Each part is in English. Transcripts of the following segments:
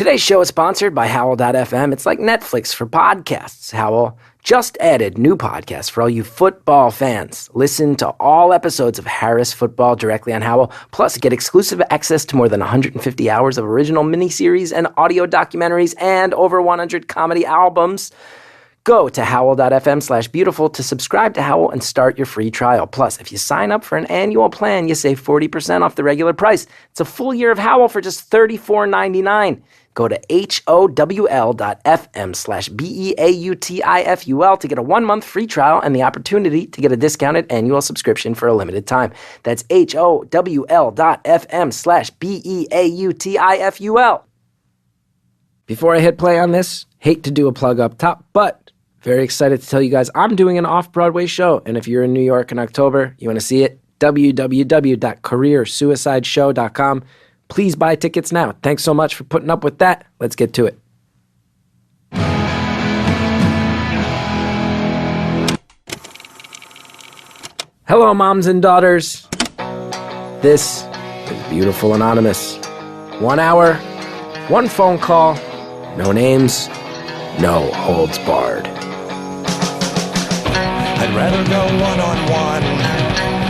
Today's show is sponsored by Howl.fm. It's like Netflix for podcasts. Howl just added new podcasts for all you football fans. Listen to all episodes of Harris Football directly on Howl, plus get exclusive access to more than 150 hours of original miniseries and audio documentaries and over 100 comedy albums. Go to howl.fm/beautiful to subscribe to Howl and start your free trial. Plus, if you sign up for an annual plan, you save 40% off the regular price. It's a full year of Howl for just $34.99. Go to howl.fm/BEAUTIFUL to get a 1-month free trial and the opportunity to get a discounted annual subscription for a limited time. That's howl.fm/BEAUTIFUL. Before I hit play on this, hate to do a plug up top, but very excited to tell you guys I'm doing an off-Broadway show. And if you're in New York in October, you want to see it, www.careersuicideshow.com. Please buy tickets now. Thanks so much for putting up with that. Let's get to it. Hello, moms and daughters. This is Beautiful Anonymous. 1 hour, 1 phone call, no names, no holds barred. I'd rather go one-on-one.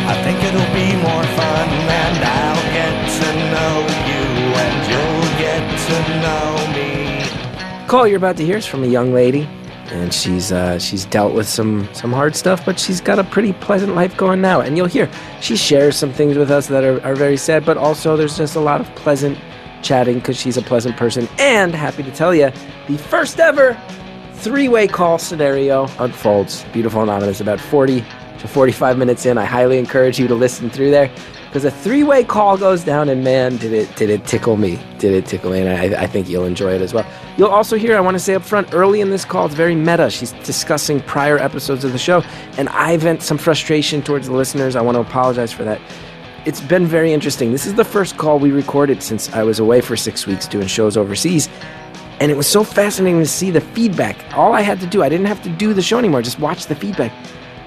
I think it'll be more fun, and I'll get to know you, and you'll get to know me. The call you're about to hear is from a young lady, and she's dealt with some hard stuff, but she's got a pretty pleasant life going now. And you'll hear she shares some things with us that are very sad, but also there's just a lot of pleasant chatting because she's a pleasant person. And happy to tell you, the first ever 3-way call scenario unfolds. Beautiful Anonymous, about 40 to 45 minutes in. I highly encourage you to listen through there because a 3-way call goes down, and man, did it tickle me. Did it tickle me, and I think you'll enjoy it as well. You'll also hear, I want to say up front, early in this call, it's very meta. She's discussing prior episodes of the show, and I vent some frustration towards the listeners. I want to apologize for that. It's been very interesting. This is the first call we recorded since I was away for 6 weeks doing shows overseas. And it was so fascinating to see the feedback. All I had to do, I didn't have to do the show anymore, just watch the feedback.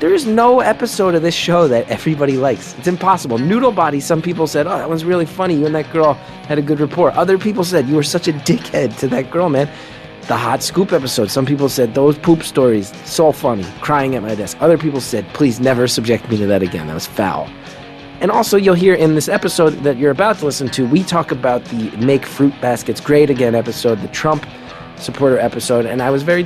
There is no episode of this show that everybody likes. It's impossible. Noodle Body, some people said, oh, that one's really funny. You and that girl had a good rapport. Other people said, you were such a dickhead to that girl, man. The Hot Scoop episode, some people said, those poop stories, so funny, crying at my desk. Other people said, please never subject me to that again. That was foul. And also, you'll hear in this episode that you're about to listen to, we talk about the Make Fruit Baskets Great Again episode, the Trump supporter episode, and I was very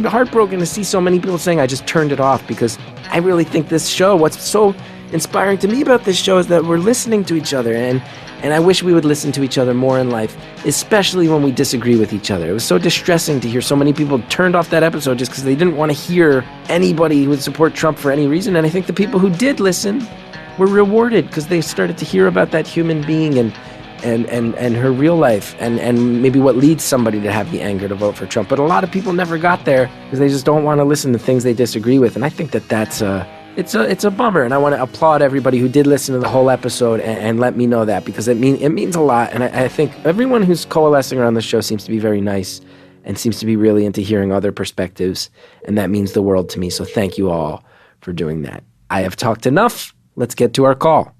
heartbroken to see so many people saying I just turned it off, because I really think this show, what's so inspiring to me about this show is that we're listening to each other, and I wish we would listen to each other more in life, especially when we disagree with each other. It was so distressing to hear so many people turned off that episode just because they didn't want to hear anybody who would support Trump for any reason, and I think the people who did listen were rewarded because they started to hear about that human being and her real life and maybe what leads somebody to have the anger to vote for Trump. But a lot of people never got there because they just don't want to listen to things they disagree with. And I think that's it's a bummer. And I want to applaud everybody who did listen to the whole episode and let me know that, because it means a lot. And I think everyone who's coalescing around the show seems to be very nice and seems to be really into hearing other perspectives. And that means the world to me. So thank you all for doing that. I have talked enough. Let's get to our call.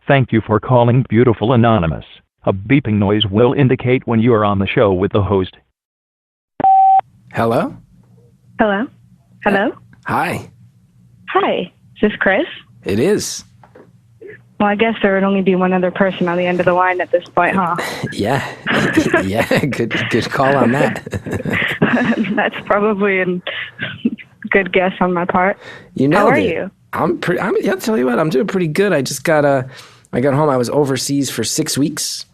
Thank you for calling Beautiful Anonymous. A beeping noise will indicate when you are on the show with the host. Hello? Hello? Hello? Hi. Hi. Is this Chris? It is. Well, I guess there would only be one other person on the end of the line at this point, huh? Yeah. Yeah, good call on that. That's probably a good guess on my part. You know, how are you? I'll tell you what, I'm doing pretty good. I just got home. I was overseas for 6 weeks,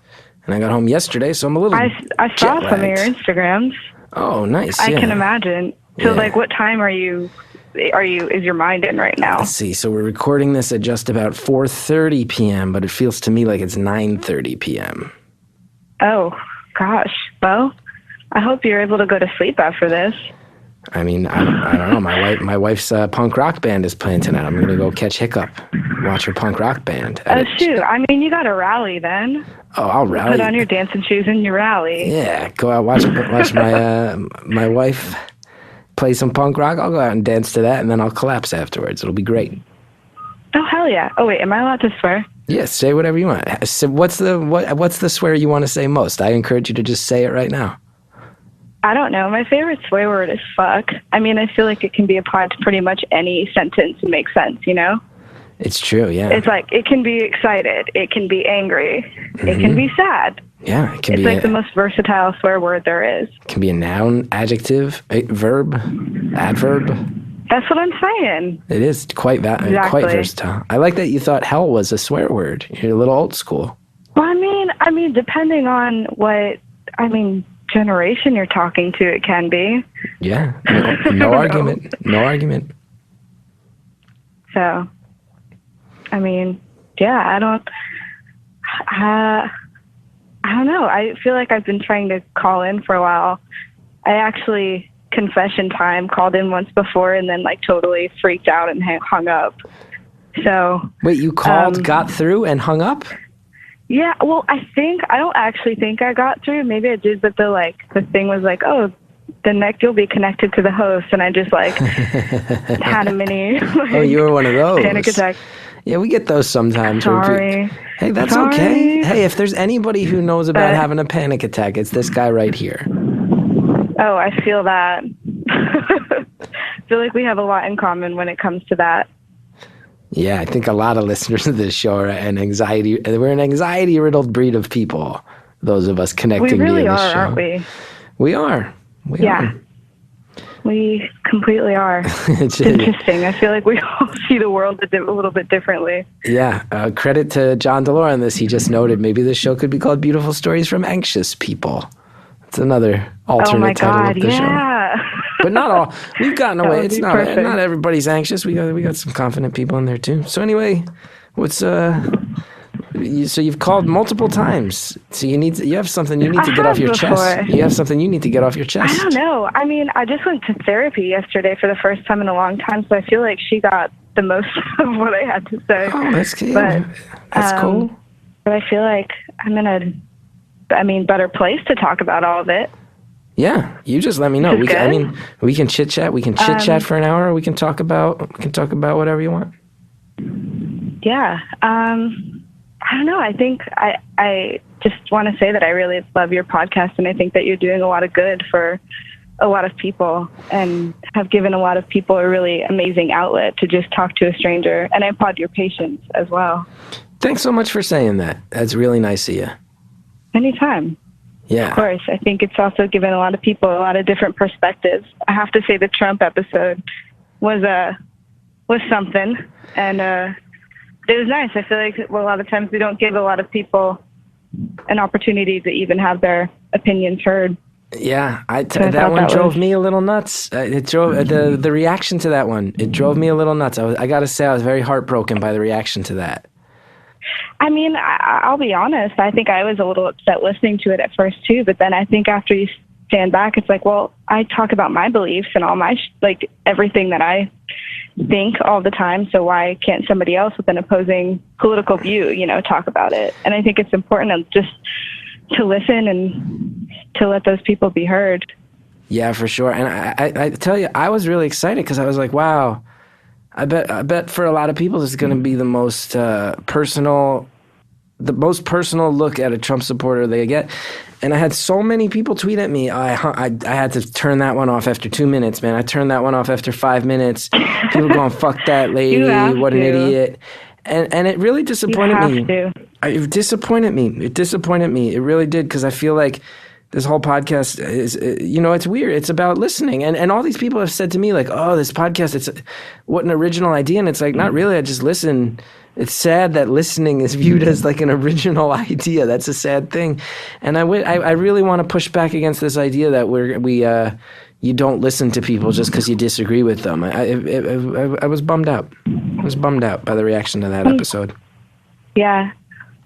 and I got home yesterday, so I'm a little I saw some of your Instagrams. Oh, nice. I yeah. can imagine. So, Yeah. what time is your mind in right now? Let's see. So we're recording this at just about 4:30 p.m., but it feels to me like it's 9:30 p.m. Oh, gosh. Well, I hope you're able to go to sleep after this. I mean, I don't know. My wife's punk rock band is playing tonight. I'm gonna go catch Hiccup, watch her punk rock band. Oh, shoot. I mean, you got to rally then. Oh, I'll rally. Put on your dancing shoes and you rally. Yeah, go out watch my wife play some punk rock. I'll go out and dance to that, and then I'll collapse afterwards. It'll be great. Oh, hell yeah. Oh, wait. Am I allowed to swear? Yeah, say whatever you want. So what's the swear you want to say most? I encourage you to just say it right now. I don't know. My favorite swear word is fuck. I mean, I feel like it can be applied to pretty much any sentence and make sense, you know? It's true, yeah. It's like, it can be excited. It can be angry. It can be sad. Yeah, it can It's be like the most versatile swear word there is. It can be a noun, adjective, verb, adverb. That's what I'm saying. It is quite Exactly. versatile. I like that you thought hell was a swear word. You're a little old school. Well, I mean, depending on generation you're talking to, it can be. Yeah, no argument. No argument. So, I mean, yeah, I don't know. I feel like I've been trying to call in for a while. I actually, confession time, called in once before and then like totally freaked out and hung up. So. Wait, you called, got through, and hung up? Yeah, well, I don't actually think I got through. Maybe I did, but the thing was like, oh, you'll be connected to the host, and I just had a mini. Oh, you were one of those. Panic attack. Yeah, we get those sometimes. Sorry. Hey, that's okay. Hey, if there's anybody who knows about having a panic attack, it's this guy right here. Oh, I feel that. I feel like we have a lot in common when it comes to that. Yeah, I think a lot of listeners of this show are we're an anxiety-riddled breed of people, those of us connecting we really via this are, show. Aren't we? We are. We are. We completely are. It's interesting. I feel like we all see the world a little bit differently. Yeah. Credit to John DeLore on this. He just noted maybe this show could be called Beautiful Stories from Anxious People. It's another alternate title of the show. But not all. We've gotten away. It's not everybody's anxious. We got some confident people in there too. So anyway, so you've called multiple times. So you have something you need to get off your chest. You have something you need to get off your chest. I don't know. I mean, I just went to therapy yesterday for the first time in a long time, so I feel like she got the most of what I had to say. Oh, that's cool. That's cool. But I feel like I'm in a better place to talk about all of it. Yeah, you just let me know. We can chit chat. We can chit chat for an hour. Or we can talk about whatever you want. Yeah. I don't know. I think I just want to say that I really love your podcast, and I think that you're doing a lot of good for a lot of people and have given a lot of people a really amazing outlet to just talk to a stranger. And I applaud your patience as well. Thanks so much for saying that. That's really nice of you. Anytime. Yeah. Of course. I think it's also given a lot of people a lot of different perspectives. I have to say the Trump episode was something. And it was nice. I feel like a lot of times we don't give a lot of people an opportunity to even have their opinions heard. Yeah, that one drove me a little nuts. It drove the reaction to that one. It drove me a little nuts. I got to say I was very heartbroken by the reaction to that. I mean, I'll be honest. I think I was a little upset listening to it at first, too. But then I think after you stand back, it's like, well, I talk about my beliefs and all my, everything that I think all the time. So why can't somebody else with an opposing political view, talk about it? And I think it's important just to listen and to let those people be heard. Yeah, for sure. And I tell you, I was really excited because I was like, wow. I bet for a lot of people this is going to be the most personal look at a Trump supporter they get. And I had so many people tweet at me. I had to turn that one off after 2 minutes, man. I turned that one off after 5 minutes. People going, fuck that lady, what an idiot. And it really disappointed me. It disappointed me. It really did, because I feel like this whole podcast is, it's weird. It's about listening. And all these people have said to me, like, oh, this podcast, what an original idea. And it's like, not really. I just listen. It's sad that listening is viewed as like an original idea. That's a sad thing. And I really want to push back against this idea that you don't listen to people just because you disagree with them. I was bummed out. I was bummed out by the reaction to that episode. Yeah.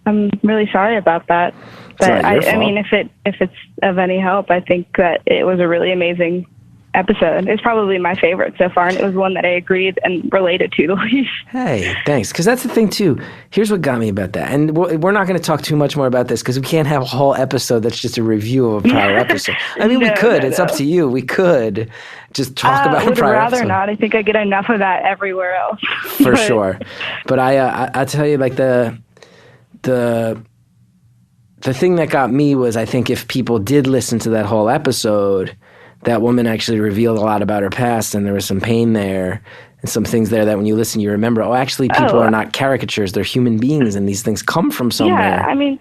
I'm really sorry about that. But I mean, if it's of any help, I think that it was a really amazing episode. It's probably my favorite so far, and it was one that I agreed and related to the least. Hey, thanks. Because that's the thing, too. Here's what got me about that. And we're not going to talk too much more about this because we can't have a whole episode that's just a review of a prior episode. I mean, we could. It's up to you. We could just talk about a prior episode. I would rather not. I think I get enough of that everywhere else. For sure. But I tell you, like, the thing that got me was, I think if people did listen to that whole episode, that woman actually revealed a lot about her past, and there was some pain there and some things there that when you listen, you remember, oh, actually people are not caricatures, they're human beings, and these things come from somewhere. Yeah, I mean,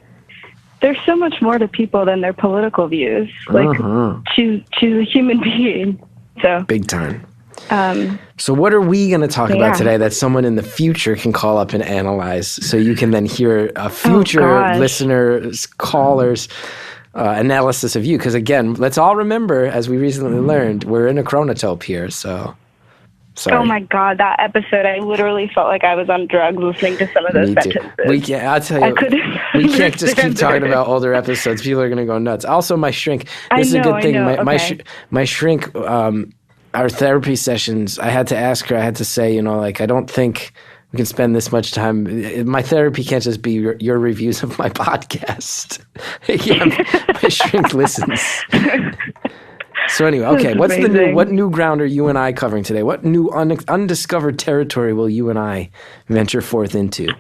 there's so much more to people than their political views. Like, she's a human being. So big time. So what are we going to talk about today that someone in the future can call up and analyze, so you can then hear a future listeners, callers, analysis of you? Because again, let's all remember, as we recently learned, we're in a chronotope here, so sorry. Oh my God, that episode, I literally felt like I was on drugs listening to some of those sentences. I'll tell you, we can't just keep talking about older episodes. People are going to go nuts. Also, my shrink, this is a good thing. My shrink, our therapy sessions, I had to ask her, I had to say, I don't think we can spend this much time. My therapy can't just be your reviews of my podcast. My shrink listens. So anyway, okay, what new ground are you and I covering today? What new undiscovered territory will you and I venture forth into?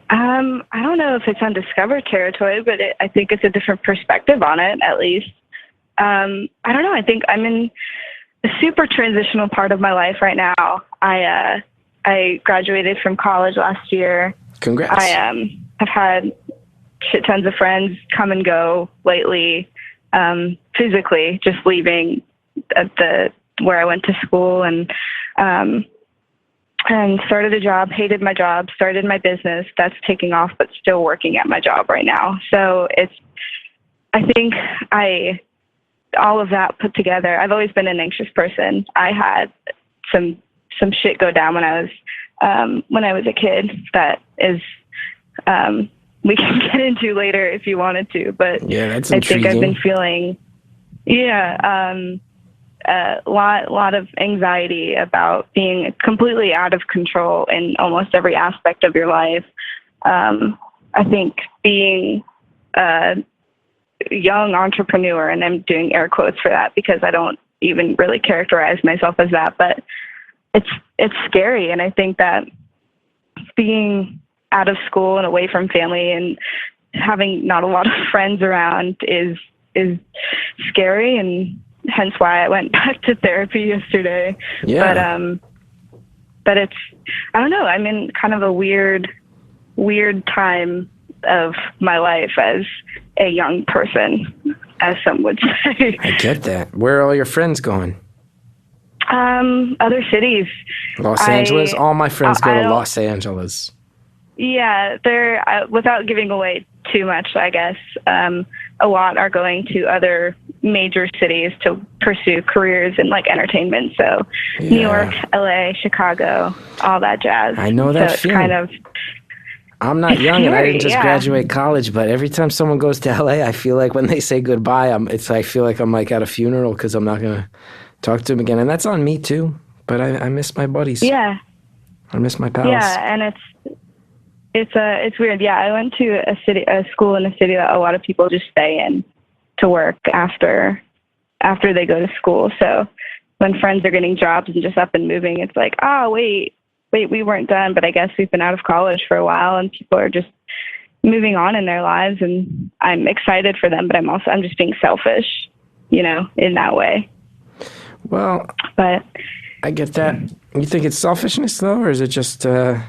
I don't know if it's undiscovered territory, but I think it's a different perspective on it, at least. I don't know. I think I'm in a super transitional part of my life right now. I graduated from college last year. Congrats. I have had shit tons of friends come and go lately, physically, just leaving where I went to school, and started a job, hated my job, started my business. That's taking off, but still working at my job right now. So I think all of that put together, I've always been an anxious person. I had some shit go down when I was a kid that is, we can get into later if you wanted to, but yeah, that's intriguing. I think I've been feeling, a lot of anxiety about being completely out of control in almost every aspect of your life. I think being a young entrepreneur, and I'm doing air quotes for that because I don't even really characterize myself as that, but it's scary. And I think that being out of school and away from family and having not a lot of friends around is scary, and hence why I went back to therapy yesterday. Yeah. But it's, I don't know, I'm in kind of a weird time of my life as a young person, as some would say. I get that. Where are all your friends going? Other cities. Los Angeles? All my friends go to Los Angeles. Yeah, they're, without giving away too much, I guess, a lot are going to other major cities to pursue careers in like entertainment. So yeah. New York, LA, Chicago, all that jazz. I know that feeling. Kind of, I'm not young and I didn't just graduate college, but every time someone goes to LA, I feel like when they say goodbye, I feel like I'm like at a funeral because I'm not going to talk to them again. And that's on me too, but I miss my buddies. Yeah. I miss my pals. Yeah, and it's weird. Yeah, I went to a school in a city that a lot of people just stay in to work after they go to school. So when friends are getting jobs and just up and moving, it's like, oh, wait, we weren't done, but I guess we've been out of college for a while and people are just moving on in their lives, and I'm excited for them, but I'm just being selfish, in that way. Well, but I get that. You think it's selfishness though, or is it just, is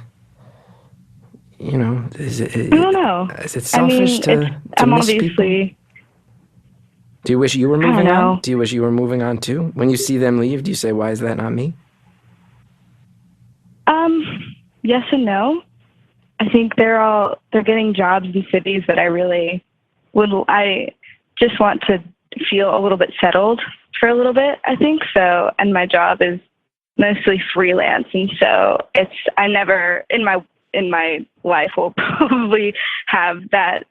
it? I don't know. Is it selfish to miss people? Do you wish you were moving on? Do you wish you were moving on too? When you see them leave, do you say, why is that not me? Yes and no. I think they're getting jobs in cities that I just want to feel a little bit settled for a little bit, I think so. And my job is mostly freelance. And so I never in my life will probably have that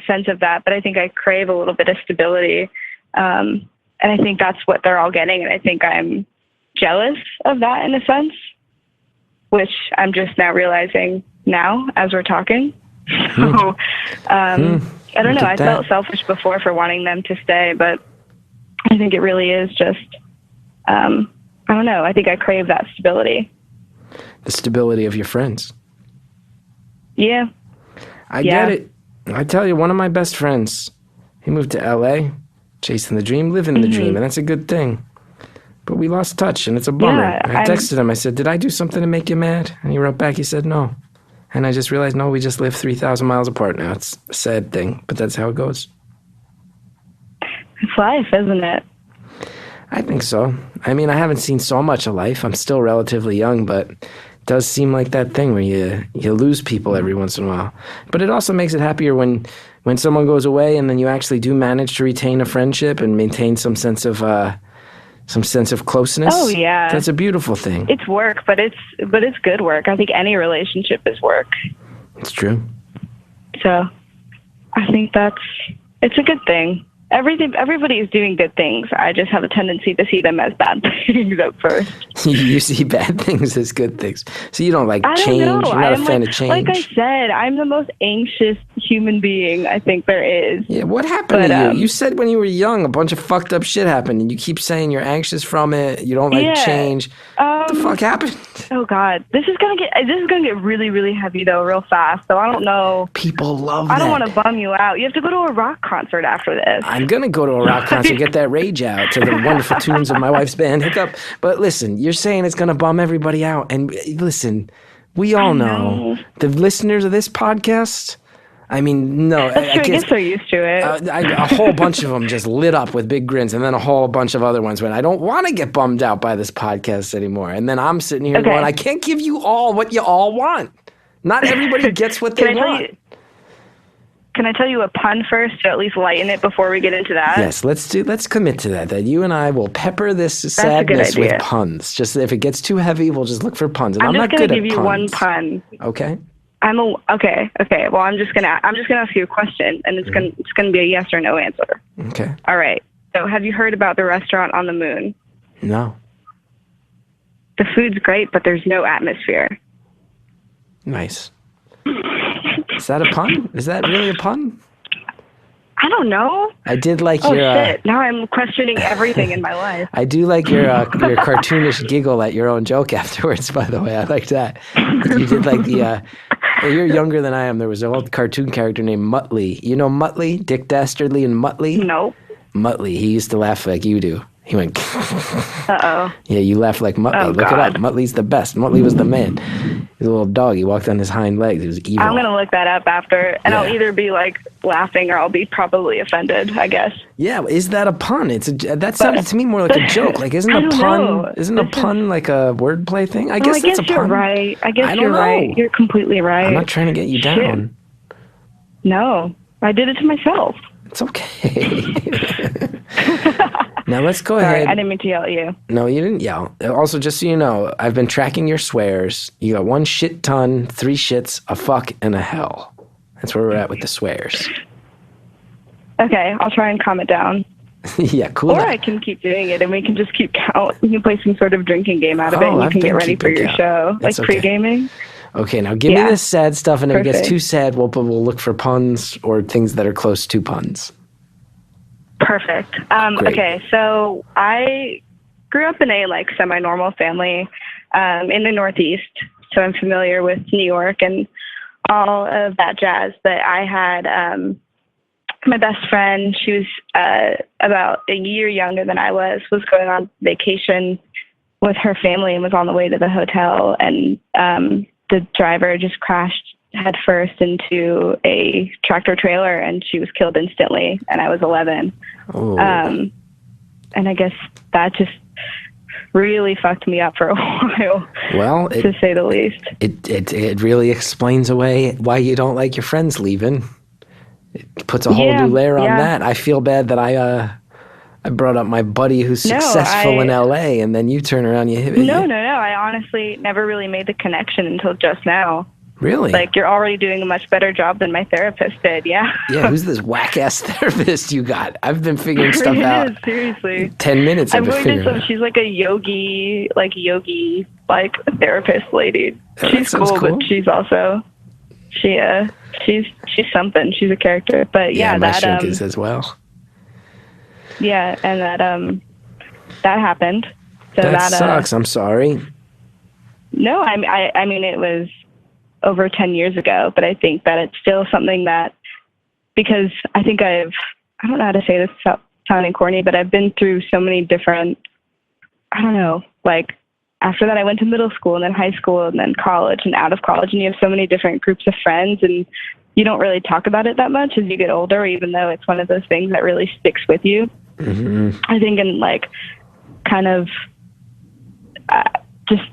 sense of that, but I think I crave a little bit of stability. And I think that's what they're all getting. And I think I'm jealous of that in a sense, which I'm just now realizing now as we're talking. So, I don't know. I felt selfish before for wanting them to stay, but I think it really is just, I don't know. I think I crave that stability. The stability of your friends. Yeah. I get it. I tell you, one of my best friends, he moved to L.A., chasing the dream, living the dream, and that's a good thing. But we lost touch, and it's a bummer. Yeah, I texted him. I said, did I do something to make you mad? And he wrote back, he said, no. And I just realized, no, we just live 3,000 miles apart now. It's a sad thing, but that's how it goes. It's life, isn't it? I think so. I mean, I haven't seen so much of life. I'm still relatively young, but it does seem like that thing where you lose people every once in a while. But it also makes it happier when someone goes away and then you actually do manage to retain a friendship and maintain some sense of closeness. Oh yeah, that's a beautiful thing. It's work, but it's good work. I think any relationship is work. It's true. So, I think it's a good thing. Everybody is doing good things. I just have a tendency to see them as bad things at first. You see bad things as good things. So you don't like change. Don't know. You're not a fan of change. Like I said, I'm the most anxious human being I think there is. Yeah, what happened to you? You said when you were young, a bunch of fucked up shit happened, and you keep saying you're anxious from it. You don't like change. What the fuck happened? Oh God, this is gonna get really, really heavy though, real fast. So I don't know. People love that. I don't want to bum you out. You have to go to a rock concert after this. I'm gonna go to a rock concert, get that rage out to the wonderful tunes of my wife's band Hiccup. But listen, you're saying it's gonna bum everybody out, and listen, we all know the listeners of this podcast. I mean, no. That's true. I guess they're used to it. A whole bunch of them just lit up with big grins, and then a whole bunch of other ones went, I don't want to get bummed out by this podcast anymore. And then I'm sitting here going, I can't give you all what you all want. Not everybody gets what they want. Can I tell you a pun first to at least lighten it before we get into that? Yes, let's commit to that you and I will pepper this sadness with puns. Just if it gets too heavy, we'll just look for puns. And I'm not good at puns. I'm just going to give you one pun. Okay. Okay. Well, I'm just gonna ask you a question, and it's gonna be a yes or no answer. Okay. All right. So, have you heard about the restaurant on the moon? No. The food's great, but there's no atmosphere. Nice. Is that a pun? Is that really a pun? I don't know. I did like your... Oh, shit. Now I'm questioning everything in my life. I do like your cartoonish giggle at your own joke afterwards, by the way. I like that. You did like the... You're younger than I am. There was an old cartoon character named Muttley. You know Muttley? Dick Dastardly and Muttley? No. Muttley. He used to laugh like you do. He went... Uh-oh. Yeah, you laugh like Muttley. Oh, Look God. it up. Muttley's the best. Muttley was the man. He was a little dog. He walked on his hind legs. He was evil. I'm going to look that up after, and I'll either be like laughing or I'll be probably offended, I guess. Yeah, is that a pun? That sounded to me more like a joke. Like, isn't a pun like a wordplay thing? I guess that's a pun. You're right. I guess you're right. You're completely right. I'm not trying to get you down. No, I did it to myself. It's okay. Now let's go ahead. I didn't mean to yell at you. No, you didn't yell. Also, just so you know, I've been tracking your swears. You got 1 shit ton, 3 shits, a fuck, and a hell. That's where we're at with the swears. Okay, I'll try and calm it down. Yeah, cool. Or I can keep doing it, and we can just keep count. We can play some sort of drinking game out of it, and you can get ready for your show, like pre-gaming. Okay, now give me this sad stuff, and if it gets too sad, we'll look for puns or things that are close to puns. Perfect. Okay, so I grew up in a semi-normal family in the Northeast, so I'm familiar with New York and all of that jazz. But I had my best friend. She was about a year younger than I was going on vacation with her family and was on the way to the hotel, and the driver just crashed head first into a tractor trailer, and she was killed instantly, and I was 11. Oh. And I guess that just really fucked me up for a while. Well, to say the least. It really explains away why you don't like your friends leaving. It puts a whole new layer on that. I feel bad that I brought up my buddy who's successful in LA, and then you turn around, you hit me. No. I honestly never really made the connection until just now. Really? Like, you're already doing a much better job than my therapist did, yeah. Yeah, who's this whack-ass therapist you got? I've been figuring stuff out. Seriously. 10 minutes I've been figuring out. She's like a yogi, therapist lady. She's cool, but she's also, she's something. She's a character. But yeah, my that shrink is as well. Yeah, and that happened. So that sucks. I'm sorry. No, I mean, it was over 10 years ago, but I think that it's still something that, because I think I don't know how to say this without sounding corny, but I've been through so many different, I don't know, like after that I went to middle school and then high school and then college and out of college, and you have so many different groups of friends, and you don't really talk about it that much as you get older, even though it's one of those things that really sticks with you. Mm-hmm. I think in like kind of just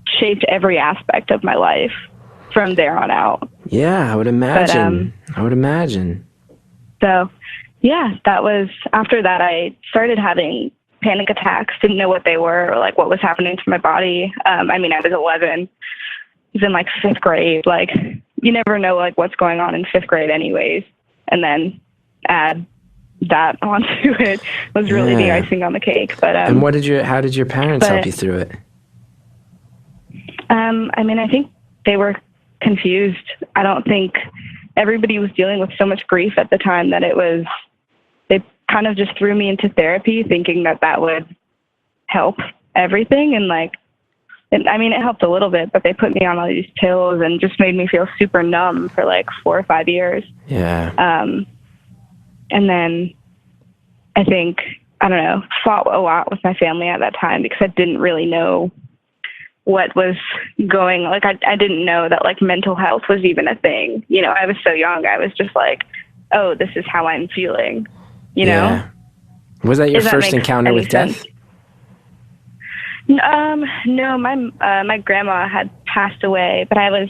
shaped every aspect of my life from there on out. Yeah, I would imagine. So, yeah, that was, after that I started having panic attacks, didn't know what they were or like what was happening to my body. I was 11. I was in like 5th grade. Like, you never know like what's going on in 5th grade anyways. And then add that onto it was really the icing on the cake. But and how did your parents help you through it? I think they were confused. I don't think everybody was dealing with so much grief at the time that they kind of just threw me into therapy thinking that would help everything. And like, it helped a little bit, but they put me on all these pills and just made me feel super numb for like 4 or 5 years. Yeah. And then I think, I don't know, fought a lot with my family at that time because I didn't really know what was going, like, I didn't know that like mental health was even a thing. You know, I was so young. I was just like, oh, this is how I'm feeling, you know? Was that your first encounter with death? No, my grandma had passed away, but I was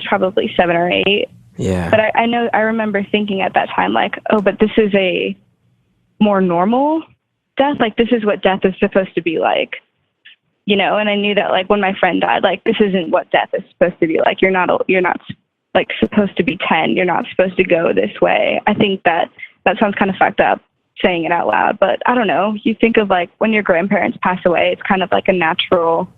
probably 7 or 8. Yeah. But I remember thinking at that time, like, oh, but this is a more normal death. Like, this is what death is supposed to be like, you know? And I knew that, like, when my friend died, like, this isn't what death is supposed to be like. You're not like supposed to be 10. You're not supposed to go this way. I think that sounds kind of fucked up saying it out loud, but I don't know. You think of like when your grandparents pass away, it's kind of like a natural,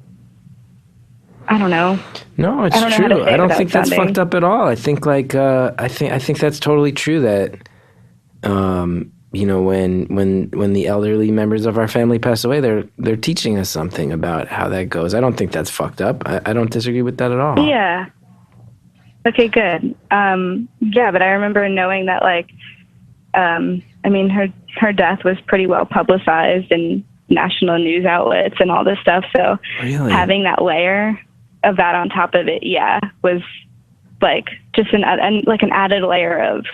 I don't know. No, it's true. I don't think that's fucked up at all. I think like I think that's totally true that you know, when the elderly members of our family pass away, they're teaching us something about how that goes. I don't think that's fucked up. I don't disagree with that at all. Yeah. Okay, good. Yeah, but I remember knowing that like her death was pretty well publicized in national news outlets and all this stuff. So really? Having that layer of that on top of it, was like just an added layer of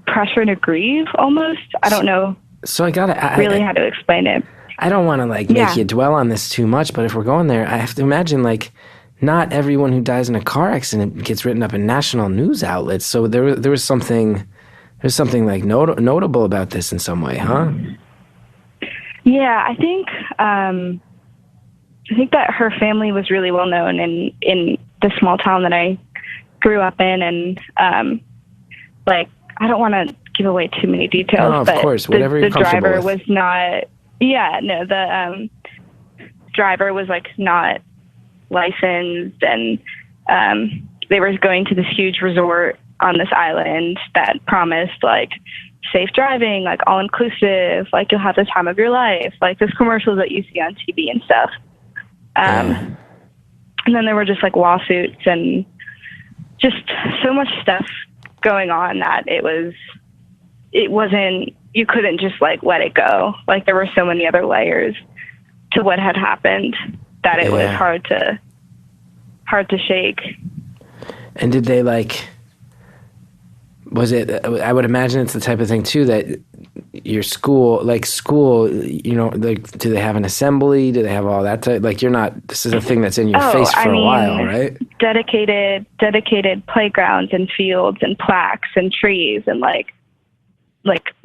pressure to grieve almost. I don't know. So I gotta how to explain it. I don't want to like make you dwell on this too much, but if we're going there, I have to imagine like not everyone who dies in a car accident gets written up in national news outlets. So there was something. There's something like notable about this in some way, huh? Yeah, I think that her family was really well known in the small town that I grew up in, and like I don't want to give away too many details. No, of but course, whatever you're comfortable driver with. was not. Yeah, no, the driver was like not licensed, and they were going to this huge resort on this island that promised like safe driving, like all inclusive, like you'll have the time of your life, like those commercials that you see on TV and stuff. And then there were just like lawsuits and just so much stuff going on that you couldn't just like let it go. Like there were so many other layers to what had happened that it was hard to shake. And did they like, was it, I would imagine it's the type of thing too that your school, you know, like, do they have an assembly? Do they have all that type? Like this is a thing that's in your face for a while, right? Dedicated playgrounds and fields and plaques and trees and like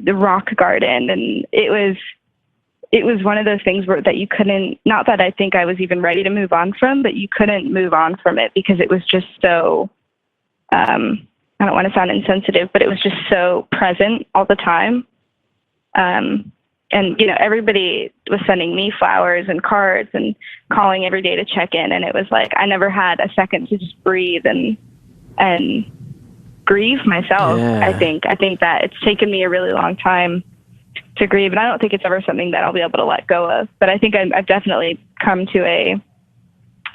the rock garden. And it was one of those things that you couldn't, not that I think I was even ready to move on from, but you couldn't move on from it because it was just so, I don't want to sound insensitive, but it was just so present all the time. And, you know, everybody was sending me flowers and cards and calling every day to check in. And it was like, I never had a second to just breathe and grieve myself. Yeah. I think that it's taken me a really long time to grieve. And I don't think it's ever something that I'll be able to let go of, but I think I've definitely come to a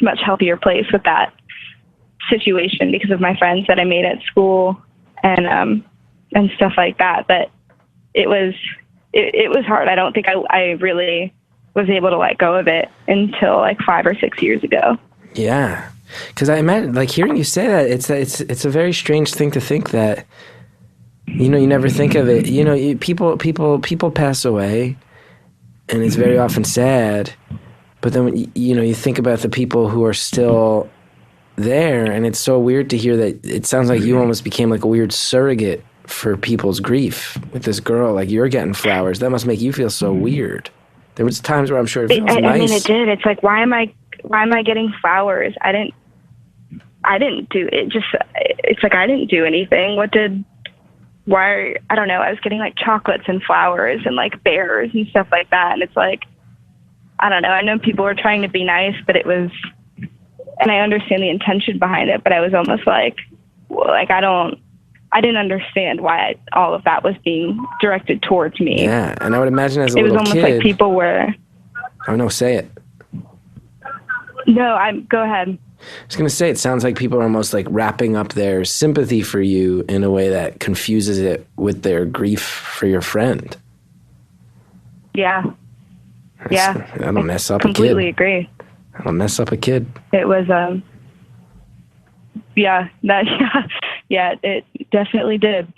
much healthier place with that situation because of my friends that I made at school and stuff like that. But it was hard. I don't think I really was able to let go of it until like 5 or 6 years ago. Yeah. Because I imagine, like, hearing you say that, it's a very strange thing to think that, you know, you never think of it. You know, people pass away, and it's very often sad. But then, you know, you think about the people who are still there, and it's so weird to hear that. It sounds like you almost became like a weird surrogate for people's grief with this girl. Like, you're getting flowers. That must make you feel so weird. There was times where I'm sure it feels nice. I mean, it did. It's like, why am I getting flowers? I didn't do it. Just, it's like, I didn't do anything. I don't know. I was getting like chocolates and flowers and like bears and stuff like that. And it's like, I don't know. I know people were trying to be nice, but it was, and I understand the intention behind it, but I was almost like, well, like, I didn't understand why all of that was being directed towards me. Yeah. And I would imagine as a little kid. It was almost like people were. Oh, no, say it. No, go ahead. I was going to say, it sounds like people are almost like wrapping up their sympathy for you in a way that confuses it with their grief for your friend. Yeah. Yeah. That'll mess up a kid. Completely agree. That'll mess up a kid. It was, yeah, it definitely did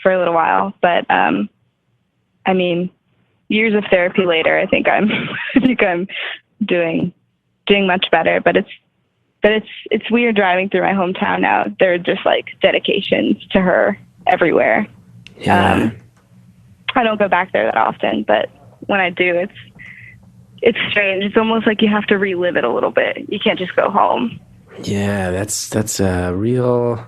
for a little while. But, I mean, years of therapy later, I think I'm doing much better, but it's weird driving through my hometown now. There are just like dedications to her everywhere. Yeah. I don't go back there that often, but when I do, it's strange. It's almost like you have to relive it a little bit. You can't just go home. Yeah, that's a real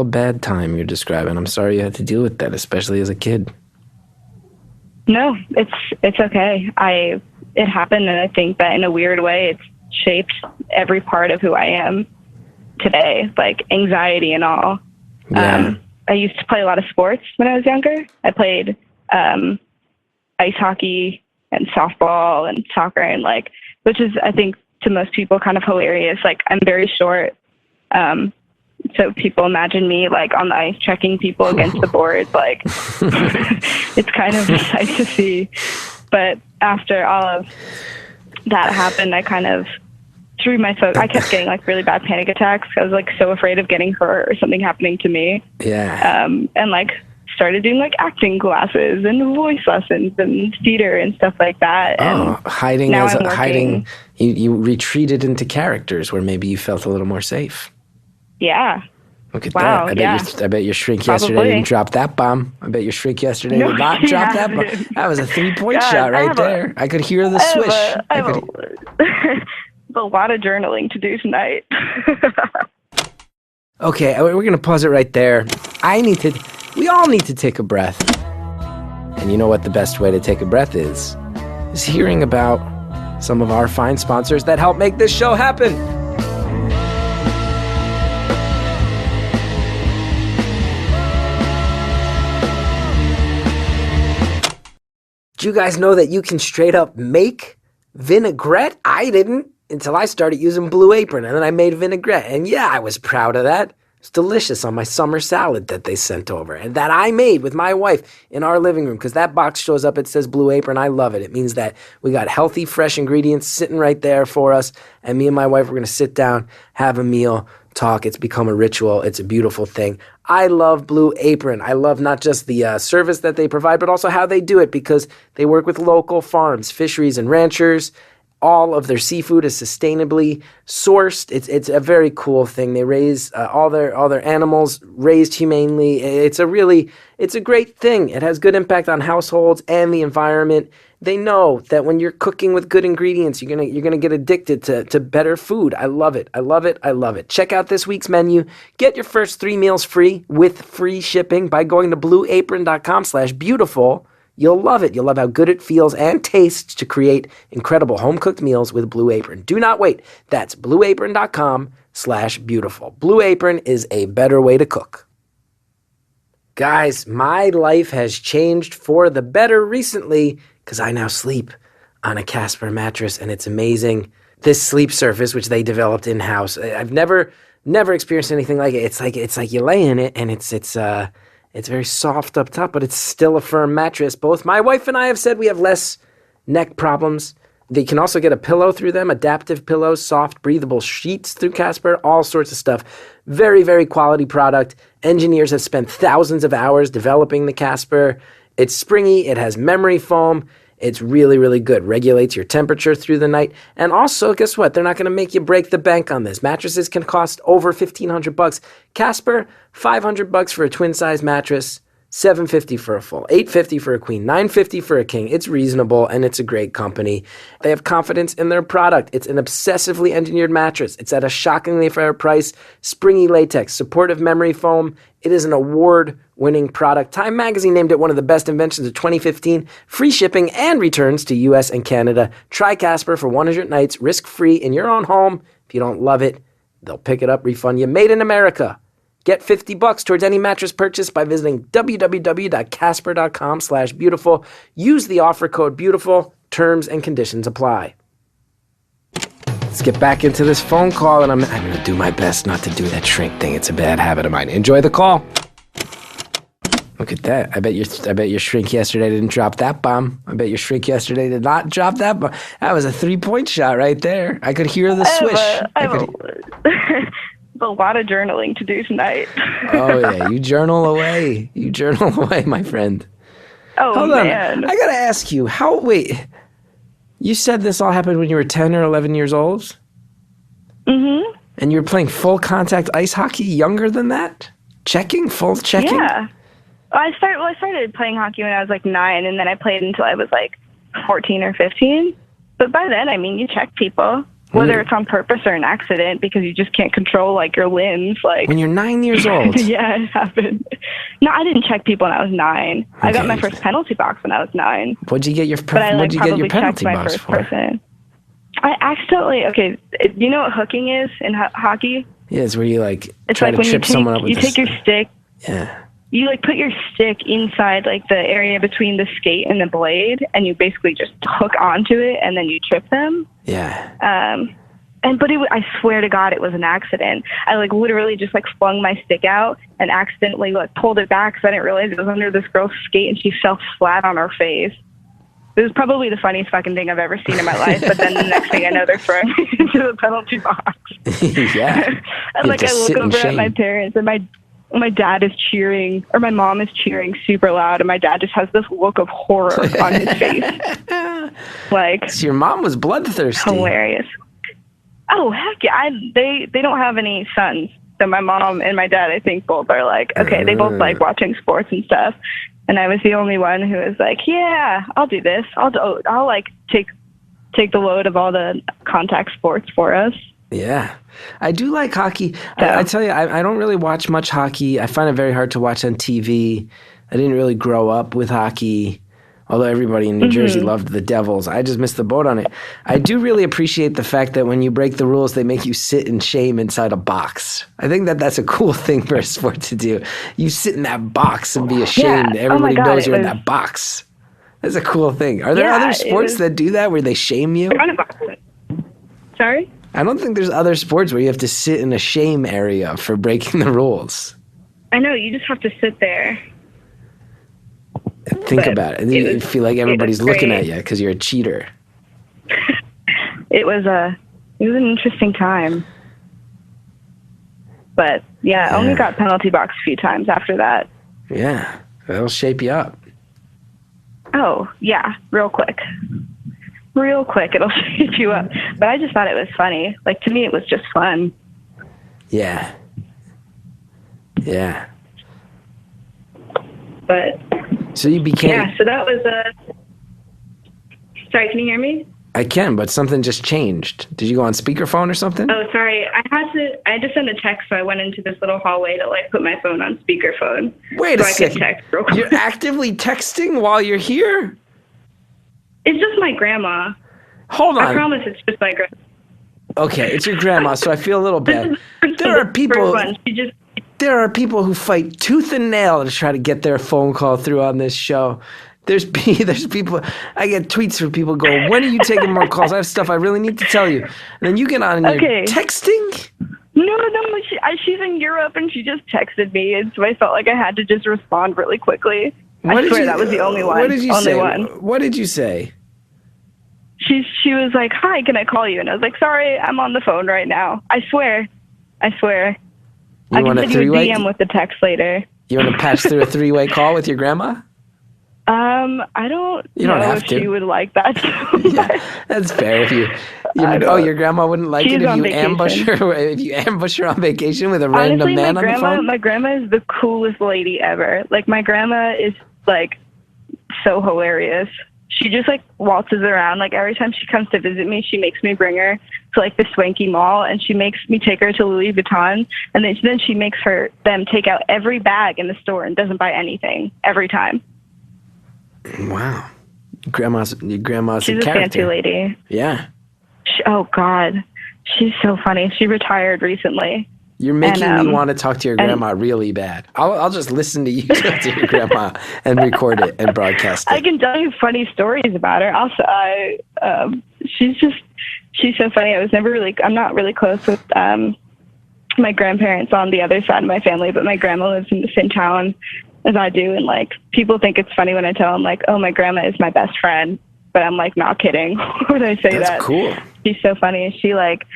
bad time you're describing. I'm sorry you had to deal with that, especially as a kid. No, it's okay. It happened, and I think that in a weird way, it's shaped every part of who I am today, like anxiety and all. Yeah. I used to play a lot of sports when I was younger. I played ice hockey and softball and soccer, and like, which is, I think, to most people kind of hilarious. Like, I'm very short. So people imagine me like on the ice checking people against the board. Like, it's kind of a sight to see. But after all of that happened, I kind of threw my focus. I kept getting like really bad panic attacks. I was like so afraid of getting hurt or something happening to me. Yeah. And like started doing like acting classes and voice lessons and theater and stuff like that. And hiding. You retreated into characters where maybe you felt a little more safe. Yeah. Look at wow, that. I bet your shrink yesterday didn't drop that bomb. I bet your shrink yesterday did not drop that bomb. That was a 3-point shot right there. I could hear the swish. I have a lot of journaling to do tonight. Okay, we're going to pause it right there. We all need to take a breath. And you know what the best way to take a breath is hearing about some of our fine sponsors that help make this show happen. Do you guys know that you can straight up make vinaigrette? I didn't until I started using Blue Apron, and then I made vinaigrette. And yeah, I was proud of that. It's delicious on my summer salad that they sent over and that I made with my wife in our living room, because that box shows up, it says Blue Apron. I love it. It means that we got healthy, fresh ingredients sitting right there for us, and me and my wife, we're going to sit down, have a meal, talk. It's become a ritual. It's a beautiful thing. I love Blue Apron. I love not just the service that they provide, but also how they do it, because they work with local farms, fisheries, and ranchers. All of their seafood is sustainably sourced. It's a very cool thing. They raise all their animals raised humanely. It's a great thing. It has good impact on households and the environment. They know that when you're cooking with good ingredients, you're gonna get addicted to better food. I love it. I love it. I love it. Check out this week's menu. Get your first 3 meals free with free shipping by going to blueapron.com/beautiful. You'll love it. You'll love how good it feels and tastes to create incredible home-cooked meals with Blue Apron. Do not wait. That's blueapron.com/beautiful. Blue Apron is a better way to cook. Guys, my life has changed for the better recently because I now sleep on a Casper mattress, and it's amazing. this sleep surface, which they developed in-house. I've never experienced anything like it. It's like you lay in it, and it's very soft up top, but it's still a firm mattress. Both my wife and I have said we have less neck problems. They can also get a pillow through them, adaptive pillows, soft, breathable sheets through Casper, all sorts of stuff. Very, very quality product. Engineers have spent thousands of hours developing the Casper. It's springy. It has memory foam. It's really, really good. Regulates your temperature through the night. And also, guess what? They're not going to make you break the bank on this. Mattresses can cost over $1,500. Casper, $500 for a twin-size mattress. $750 for a full, $850 for a queen, $950 for a king. It's reasonable, and it's a great company. They have confidence in their product. It's an obsessively engineered mattress. It's at a shockingly fair price. Springy latex, supportive memory foam. It is an award-winning product. Time Magazine named it one of the best inventions of 2015. Free shipping and returns to U.S. and Canada. Try Casper for 100 nights, risk-free in your own home. If you don't love it, they'll pick it up, refund you. Made in America. Get $50 towards any mattress purchase by visiting www.casper.com/beautiful. Use the offer code BEAUTIFUL. Terms and conditions apply. Let's get back into this phone call, and I'm going to do my best not to do that shrink thing. It's a bad habit of mine. Enjoy the call. Look at that. I bet your shrink yesterday didn't drop that bomb. I bet your shrink yesterday did not drop that bomb. That was a 3-point shot right there. I could hear the swish. A lot of journaling to do tonight. Oh, yeah. You journal away. You journal away, my friend. Oh, Hold man. on. I got to ask you, wait. You said this all happened when you were 10 or 11 years old? Mm-hmm. And you were playing full contact ice hockey younger than that? Full checking? Yeah. I started playing hockey when I was like 9, and then I played until I was like 14 or 15. But by then, I mean, you check people. Whether it's on purpose or an accident, because you just can't control, like, your limbs. Like when you're 9 years old? Yeah, it happened. No, I didn't check people when I was 9. Okay. I got my first penalty box when I was 9. What'd you get your penalty box for? Person. I accidentally, you know what hooking is in hockey? Yeah, it's where you, it's try like to trip someone up with you take your stick. Yeah. You, put your stick inside, the area between the skate and the blade, and you basically just hook onto it, and then you trip them. Yeah. But I swear to God, it was an accident. I, literally just, flung my stick out and accidentally, pulled it back because I didn't realize it was under this girl's skate, and she fell flat on her face. It was probably the funniest fucking thing I've ever seen in my life, but then the next thing I know, they're throwing me into the penalty box. Yeah. And, I look over at my parents, and my dad is cheering, or my mom is cheering super loud, and my dad just has this look of horror on his face. So your mom was bloodthirsty. Hilarious. Oh, heck yeah. They don't have any sons. So my mom and my dad, I think, both are they both like watching sports and stuff. And I was the only one who was like, yeah, I'll do this. I'll take the load of all the contact sports for us. Yeah. I do like hockey. I tell you, I don't really watch much hockey. I find it very hard to watch on TV. I didn't really grow up with hockey, although everybody in New Jersey loved the Devils. I just missed the boat on it. I do really appreciate the fact that when you break the rules, they make you sit in shame inside a box. I think that's a cool thing for a sport to do. You sit in that box and be ashamed. Yeah. Everybody knows you're in that box. That's a cool thing. Are there other sports that do that where they shame you? Sorry? I don't think there's other sports where you have to sit in a shame area for breaking the rules. I know, you just have to sit there. Think about it. And then you feel like everybody's looking at you because you're a cheater. It was an interesting time. But, I only got penalty box a few times after that. Yeah, that'll shape you up. Oh, yeah, real quick. Real quick, it'll shape you up. But I just thought it was funny. To me, it was just fun. Yeah. Yeah. But... So you became... Yeah, so that was... Sorry, can you hear me? I can, but something just changed. Did you go on speakerphone or something? Oh, sorry. I just sent a text, so I went into this little hallway to, put my phone on speakerphone. Wait a second. I could text real quick. You're actively texting while you're here? It's just my grandma. Hold on. I promise it's just my grandma. Okay, it's your grandma, so I feel a little bad. There are people who fight tooth and nail to try to get their phone call through on this show. There's people, I get tweets from people going, when are you taking more calls? I have stuff I really need to tell you. And then you get on and you're texting? No, she's in Europe and she just texted me, and so I felt like I had to just respond really quickly. I swear that was the only one. What did you only say? One. What did you say? She was like, hi, can I call you? And I was like, sorry, I'm on the phone right now. I swear. I can send you a DM with the text later. You want to patch through a three-way call with your grandma? I don't know if she would like that. Yeah, that's fair. If your grandma wouldn't like it if you ambush her. If you ambush her on vacation with a random man on the phone. My grandma is the coolest lady ever. Like, my grandma is like so hilarious. She just like waltzes around. Like, every time she comes to visit me, she makes me bring her to like the swanky mall, and she makes me take her to Louis Vuitton, and then she makes them take out every bag in the store and doesn't buy anything every time. Wow. Your grandma's She's a fancy lady. Yeah. Oh, God. She's so funny. She retired recently. You're making me want to talk to your grandma really bad. I'll just listen to you talk to your grandma and record it and broadcast it. I can tell you funny stories about her. Also, she's so funny. I'm not really close with my grandparents on the other side of my family, but my grandma lives in the same town as I do, and like, people think it's funny when I tell them like, oh, my grandma is my best friend, but I'm like not kidding when I say that. That's cool. She's so funny. She like,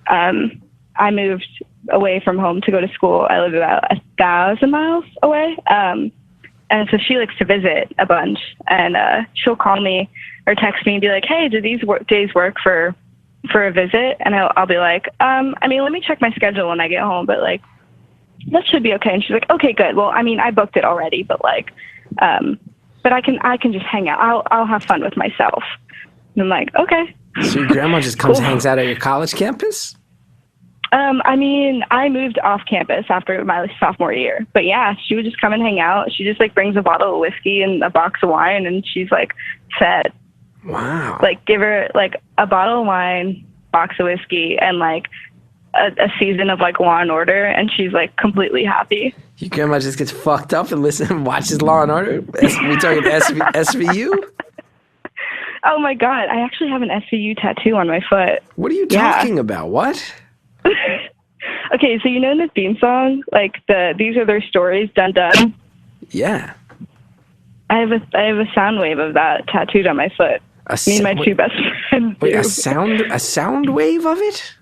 I moved away from home to go to school. I live about 1,000 miles away, and so she likes to visit a bunch, and she'll call me or text me and be like, hey, do these days work for a visit? And I'll be like, I mean, let me check my schedule when I get home, but like, that should be okay. And she's like, okay, good. Well, I mean, I booked it already, but like, but I can just hang out. I'll have fun with myself. And I'm like, okay. So your grandma just comes and hangs out at your college campus? I mean, I moved off campus after my sophomore year, but yeah, she would just come and hang out. She just like brings a bottle of whiskey and a box of wine, and she's like set. Wow. Like, give her like a bottle of wine, box of whiskey, and like a season of like Law and Order, and she's like completely happy. Your grandma just gets fucked up and watches Law and Order? We talking SVU? Oh my God, I actually have an SVU tattoo on my foot. What are you talking about? What? Okay, so you know in the theme song, like these are their stories, dun dun. Yeah. I have a sound wave of that tattooed on my foot. Me and my two best friends. Wait, a sound wave of it?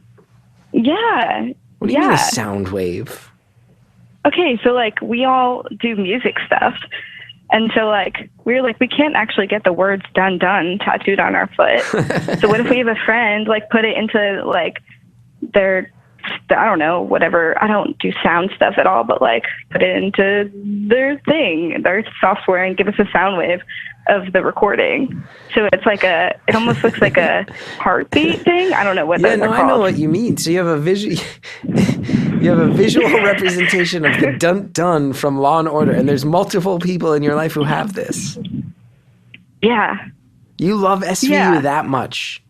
Yeah. What do you mean a sound wave? Okay, so like we all do music stuff. And so like we can't actually get the words dun dun tattooed on our foot. So what if we have a friend like put it into like their, I don't know, whatever. I don't do sound stuff at all, but like put it into their software and give us a sound wave of the recording. So it's like it almost looks like a heartbeat thing. I don't know what they're called. I know what you mean. So you have a visual representation of the dun dun from Law and Order, and there's multiple people in your life who have this. Yeah. You love SVU that much.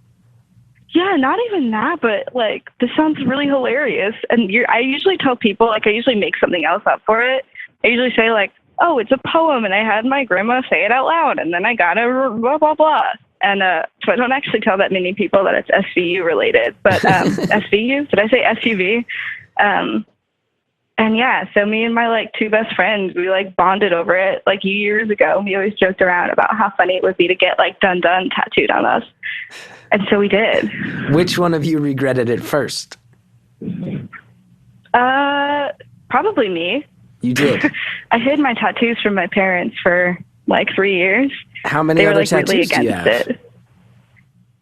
Yeah, not even that, but like this sounds really hilarious. And I usually tell people, like, I usually make something else up for it. I usually say like, oh, it's a poem, and I had my grandma say it out loud, and then I got a blah blah blah. And so I don't actually tell that many people that it's SVU related, but SVU? Did I say SUV? And yeah, so me and my like two best friends, we like bonded over it like years ago. We always joked around about how funny it would be to get like dun dun tattooed on us. And so we did. Which one of you regretted it first? Probably me. You did? I hid my tattoos from my parents for like 3 years. How many other tattoos do you have?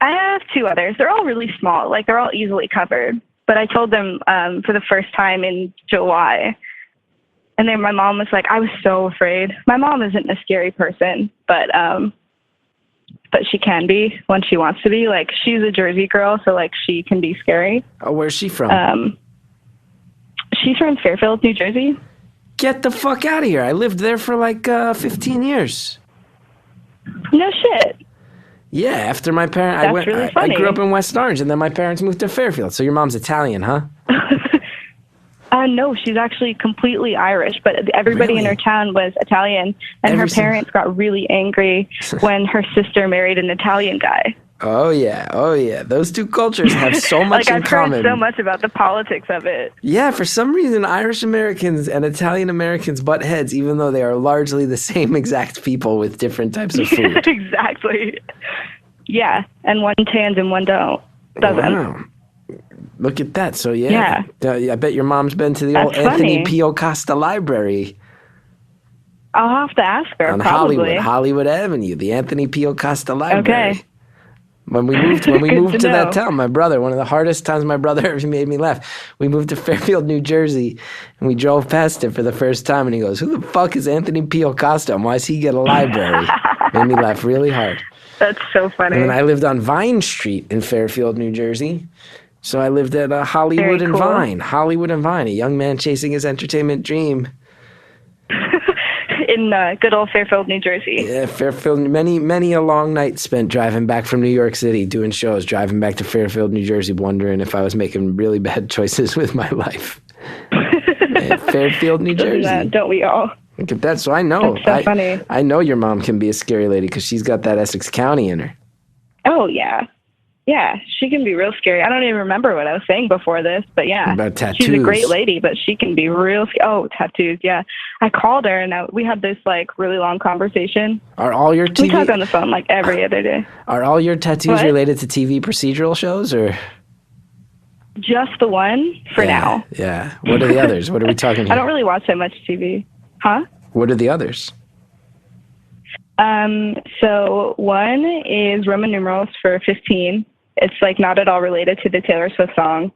I have 2 others. They're all really small. Like, they're all easily covered. But I told them for the first time in July. And then my mom was like, I was so afraid. My mom isn't a scary person, but she can be when she wants to be. Like, she's a Jersey girl, so like she can be scary. Oh, where's she from? She's from Fairfield, New Jersey. Get the fuck out of here. I lived there for like 15 years. No shit. Yeah, after my parents, I grew up in West Orange, and then my parents moved to Fairfield. So your mom's Italian, huh? No, she's actually completely Irish, but everybody in Really? her town was Italian, and her parents got really angry when her sister married an Italian guy. Oh yeah. Those two cultures have so much Like, in I've common. heard so much about the politics of it. Yeah, for some reason, Irish Americans and Italian Americans butt heads, even though they are largely the same exact people with different types of food. Exactly. Yeah, and one tans and one doesn't. Wow. Look at that. So, yeah. I bet your mom's been to the old That's Anthony funny. Pio Costa Library I'll have to ask her, on probably. Hollywood Avenue, the Anthony Pio Costa Library. Okay. When we moved Good to to that know. town, my brother, one of the hardest times my brother ever made me laugh, we moved to Fairfield, New Jersey, and we drove past it for the first time, and he goes, "Who the fuck is Anthony Pio Costa, and why does he get a library?" Made me laugh really hard. That's so funny. And then I lived on Vine Street in Fairfield, New Jersey. So I lived at Hollywood Very and cool. Vine. Hollywood and Vine, a young man chasing his entertainment dream. In good old Fairfield, New Jersey. Yeah, Fairfield, many a long night spent driving back from New York City, doing shows, driving back to Fairfield, New Jersey, wondering if I was making really bad choices with my life. Yeah, Fairfield, New Jersey. Don't we all? Look at that. So I know. That's so funny. I know your mom can be a scary lady because she's got that Essex County in her. Oh, yeah. Yeah, she can be real scary. I don't even remember what I was saying before this, but yeah. About tattoos. She's a great lady, but she can be real Oh, tattoos, yeah. I called her, and we had this, like, really long conversation. Are all your We talk on the phone, like, every other day. Are all your tattoos What? related to TV procedural shows, or? Just the one for now. Yeah. What are the others? What are we talking here? I don't really watch that much TV. Huh? What are the others? So one is Roman numerals for 15. It's like not at all related to the Taylor Swift song,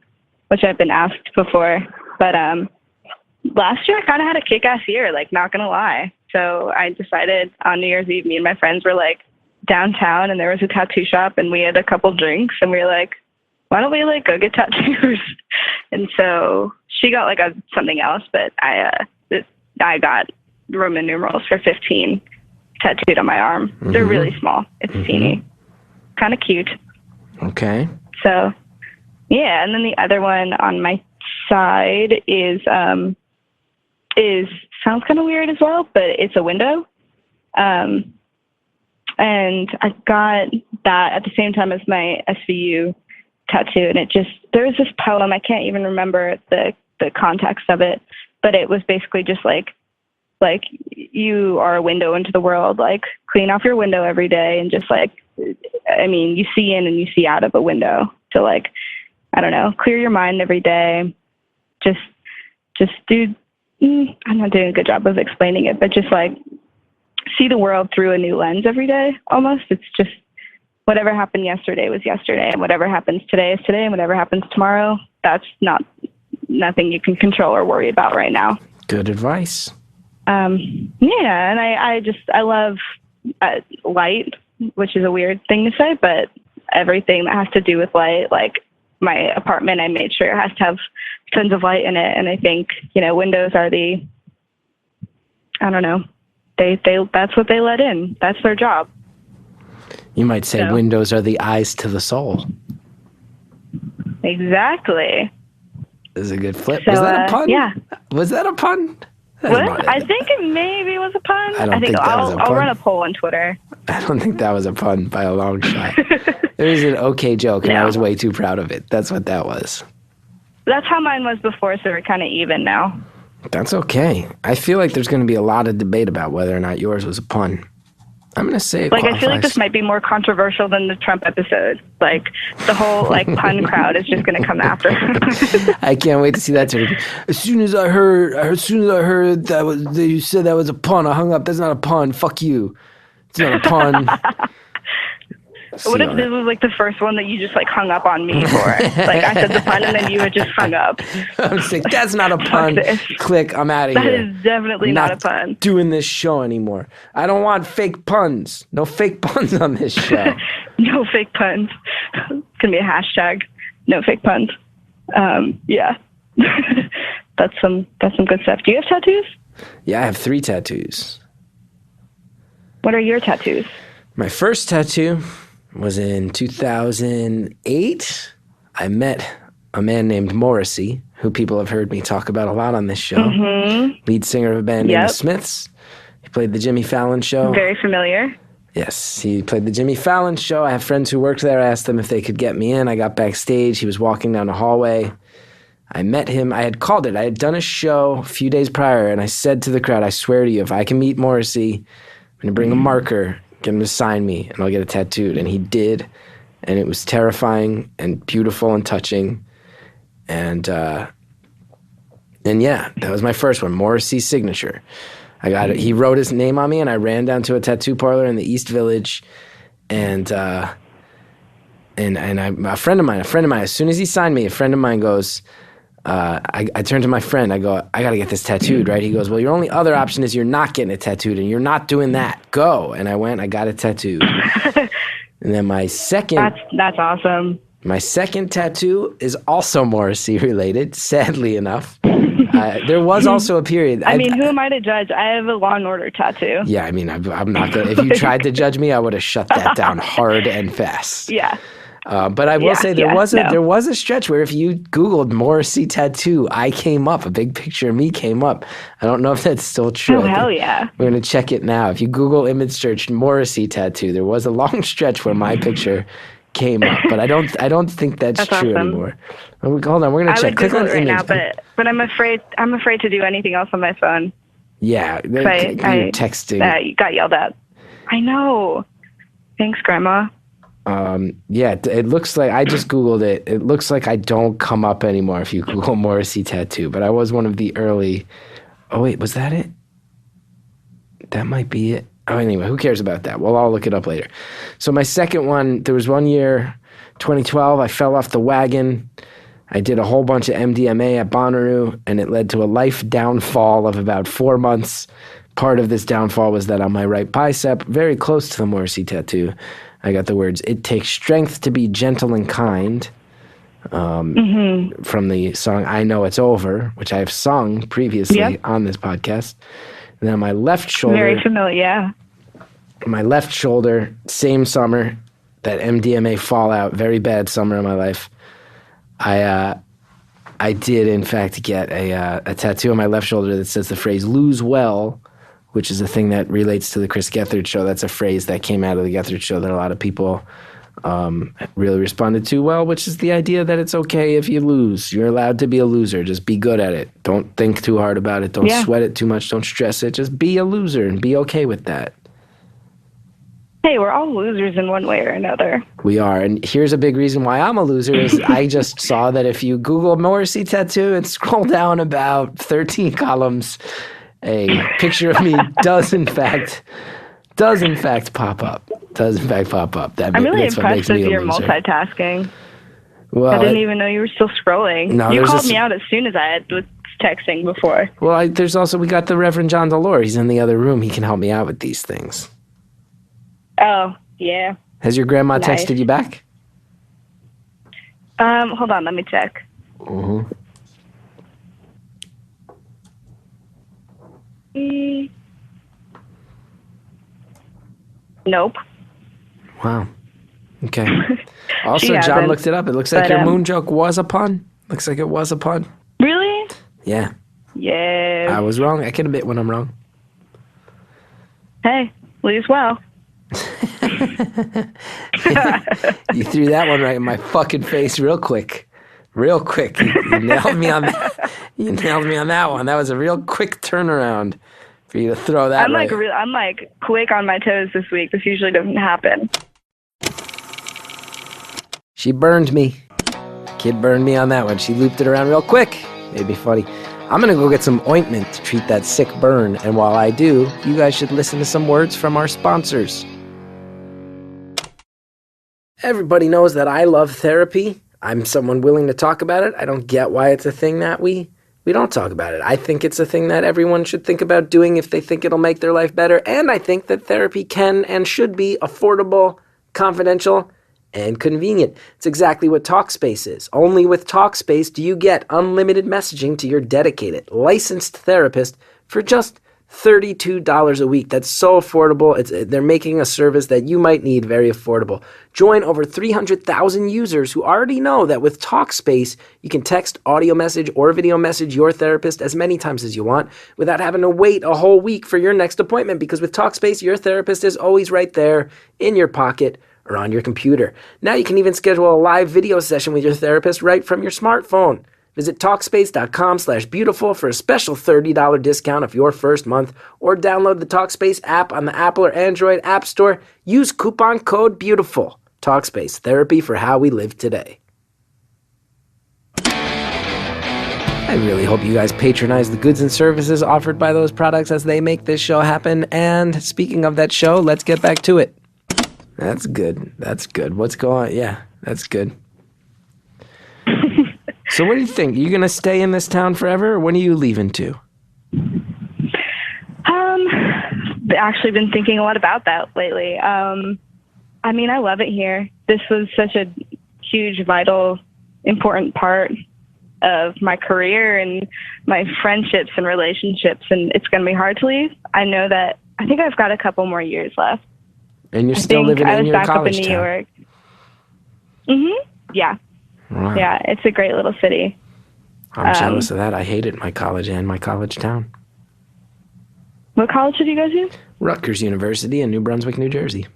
which I've been asked before. But last year I kind of had a kick-ass year, like, not gonna lie. So I decided on New Year's Eve, me and my friends were like downtown, and there was a tattoo shop, and we had a couple drinks, and we were like, why don't we like go get tattoos? And so she got like something else, but I got Roman numerals for 15 tattooed on my arm. Mm-hmm. They're really small. It's teeny, kind of cute. Okay. So, yeah, and then the other one on my side is sounds kind of weird as well, but it's a window. And I got that at the same time as my SVU tattoo, and there was this poem, I can't even remember the context of it, but it was basically just like you are a window into the world, like clean off your window every day, and just like, I mean, you see in and you see out of a window. So like, I don't know, clear your mind every day. Just do, I'm not doing a good job of explaining it, but just like see the world through a new lens every day, almost. It's just whatever happened yesterday was yesterday, and whatever happens today is today, and whatever happens tomorrow, that's nothing you can control or worry about right now. Good advice. Yeah, and I love light, which is a weird thing to say, but everything that has to do with light, like my apartment, I made sure it has to have tons of light in it. And I think, windows are I don't know, that's what they let in. That's their job. You might say So. windows are the eyes to the soul. Exactly. This is a good flip. So, Was that a pun? yeah. Was that a pun? What? I think it maybe was a pun. I don't think that was a I'll pun. run a poll on Twitter. I don't think that was a pun by a long shot. It was an okay joke, and I No. was way too proud of it. That's what that was. That's how mine was before, so we're kind of even now. That's okay. I feel like there's going to be a lot of debate about whether or not yours was a pun. I'm going to say it Like, I feel like qualifies. this might be more controversial than the Trump episode. Like, the whole, pun crowd is just going to come after him. I can't wait to see that. As soon as I heard that you said that was a pun, I hung up. That's not a pun. Fuck you. It's not a pun. What if this was, the first one that you just, hung up on me for? I said the pun, and then you had just hung up. I'm saying that's not a pun. this. Click. I'm out of That here. is definitely not a pun. Doing this show anymore. I don't want fake puns. No fake puns on this show. No fake puns. It's going to be a hashtag. No fake puns. Yeah. That's some good stuff. Do you have tattoos? Yeah, I have 3 tattoos. What are your tattoos? My first tattoo was in 2008. I met a man named Morrissey, who people have heard me talk about a lot on this show. Lead singer of a band named The Smiths. He played the Jimmy Fallon Show. Very familiar. Yes, he played the Jimmy Fallon Show. I have friends who worked there. I asked them if they could get me in. I got backstage. He was walking down the hallway. I met him. I had called it. I had done a show a few days prior, and I said to the crowd, I swear to you, if I can meet Morrissey, I'm going to bring a marker, get him to sign me, and I'll get it tattooed. And he did, and it was terrifying and beautiful and touching. And yeah, that was my first one, Morrissey's signature. I got it. He wrote his name on me, and I ran down to a tattoo parlor in the East Village, and a friend of mine, as soon as he signed me, a friend of mine goes, I turned to my friend, I go, I got to get this tattooed, right? He goes, well, your only other option is you're not getting it tattooed, and you're not doing that. Go. And I went, I got it tattooed. And then my second... That's awesome. My second tattoo is also Morrissey related, sadly enough. There was also a period. I mean, who am I to judge? I have a Law and Order tattoo. Yeah, I mean, I'm not going to. If you tried to judge me, I would have shut that down hard and fast. Yeah. But I will say there was a stretch where if you Googled Morrissey tattoo, I came up. A big picture of me came up. I don't know if that's still true. Oh, hell yeah. We're going to check it now. If you Google image search Morrissey tattoo, there was a long stretch where my picture came up, but I don't think that's true awesome. anymore. Hold on, we're gonna check. Click on right now, but I'm afraid to do anything else on my phone. Yeah, you're texting. You got yelled at. I know. Thanks, Grandma. Yeah, it looks like I just Googled it. It looks like I don't come up anymore if you Google Morrissey tattoo. But I was one of the early. Oh wait, was that it? That might be it. Oh, anyway, who cares about that? Well, I'll look it up later. So my second one, there was one year, 2012, I fell off the wagon. I did a whole bunch of MDMA at Bonnaroo, and it led to a life downfall of about 4 months. Part of this downfall was that on my right bicep, very close to the Morrissey tattoo, I got the words, "It takes strength to be gentle and kind," from the song I Know It's Over, which I have sung previously on this podcast. And then my left shoulder. Very familiar, yeah. My left shoulder, same summer, that MDMA fallout, very bad summer of my life. I did, in fact, get a tattoo on my left shoulder that says the phrase "lose well," which is a thing that relates to the Chris Gethard Show. That's a phrase that came out of the Gethard Show that a lot of people really responded to well, which is the idea that it's okay if you lose. You're allowed to be a loser. Just be good at it. Don't think too hard about it. Don't sweat it too much. Don't stress it. Just be a loser and be okay with that. Hey, we're all losers in one way or another. We are. And here's a big reason why I'm a loser is I just saw that if you Google Morrissey tattoo and scroll down about 13 columns, a picture of me does in fact pop up. I'm really impressed with your multitasking. Well, I didn't even know you were still scrolling. No, you called me out as soon as I was texting before. Well, there's also, we got the Reverend John Delore. He's in the other room. He can help me out with these things. Oh, yeah. Has your grandma texted you back? Hold on, let me check. Nope. Wow. Okay. Also, John looked it up. It looks like your moon joke was a pun. Looks like it was a pun. Really? Yeah. Yeah. I was wrong. I can admit when I'm wrong. Hey, lose well. You threw that one right in my fucking face real quick. Real quick. You nailed me on that. You nailed me on that one. That was a real quick turnaround for you to throw that right. I'm like quick on my toes this week. This usually doesn't happen. She burned me. Kid burned me on that one. She looped it around real quick. It'd be funny. I'm going to go get some ointment to treat that sick burn. And while I do, you guys should listen to some words from our sponsors. Everybody knows that I love therapy. I'm someone willing to talk about it. I don't get why it's a thing that we don't talk about it. I think it's a thing that everyone should think about doing if they think it'll make their life better. And I think that therapy can and should be affordable, confidential, and convenient. It's exactly what Talkspace is. Only with Talkspace do you get unlimited messaging to your dedicated, licensed therapist for just $32 a week. That's so affordable. They're making a service that you might need very affordable. Join over 300,000 users who already know that with Talkspace, you can text, audio message, or video message your therapist as many times as you want without having to wait a whole week for your next appointment, because with Talkspace, your therapist is always right there in your pocket or on your computer. Now you can even schedule a live video session with your therapist right from your smartphone. Visit Talkspace.com/beautiful for a special $30 discount of your first month, or download the Talkspace app on the Apple or Android App Store. Use coupon code BEAUTIFUL. Talkspace, therapy for how we live today. I really hope you guys patronize the goods and services offered by those products as they make this show happen. And speaking of that show, let's get back to it. That's good. That's good. What's going on? Yeah, that's good. So what do you think? Are you going to stay in this town forever, or when are you leaving to? Actually been thinking a lot about that lately. I mean, I love it here. This was such a huge, vital, important part of my career and my friendships and relationships, and it's going to be hard to leave. I know that. I think I've got a couple more years left. And you're still living in your college town? I was back up in New York. Mm-hmm. Yeah. Wow. Yeah, it's a great little city. I'm jealous of that. I hated my college and my college town. What college did you go to? Rutgers University in New Brunswick, New Jersey.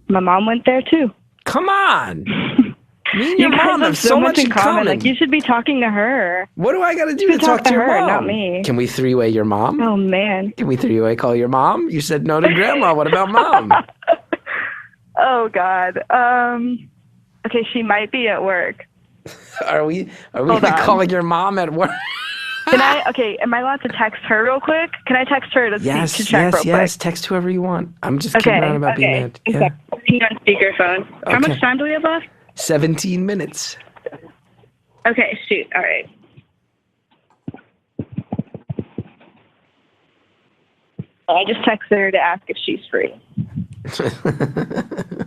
My mom went there too. Come on! Me and your mom have so much in common. Like, you should be talking to her. What do I got to do to talk to your her, mom? Not me. Can we three-way your mom? Oh, man. Can we three-way call your mom? You said no to grandma. What about mom? Oh, God. Okay, she might be at work. Are we calling your mom at work? Am I allowed to text her real quick? Can I text her to check real quick? Yes, text whoever you want. I'm just kidding around about being mad. Yeah. Putting you on speakerphone. How much time do we have left? 17 minutes. Okay, shoot. All right. I just texted her to ask if she's free.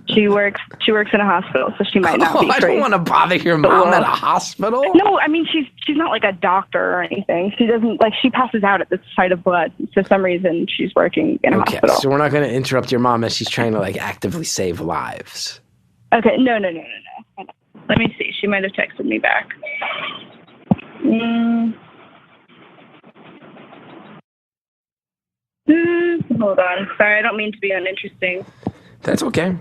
She works in a hospital, so she might not be free. I don't want to bother your mom at a hospital. No, I mean she's not like a doctor or anything. She doesn't she passes out at the sight of blood. For some reason, she's working in a hospital. Okay, so we're not going to interrupt your mom as she's trying to actively save lives. Okay, no. Let me see. She might have texted me back. Hold on. Sorry, I don't mean to be uninteresting. That's okay.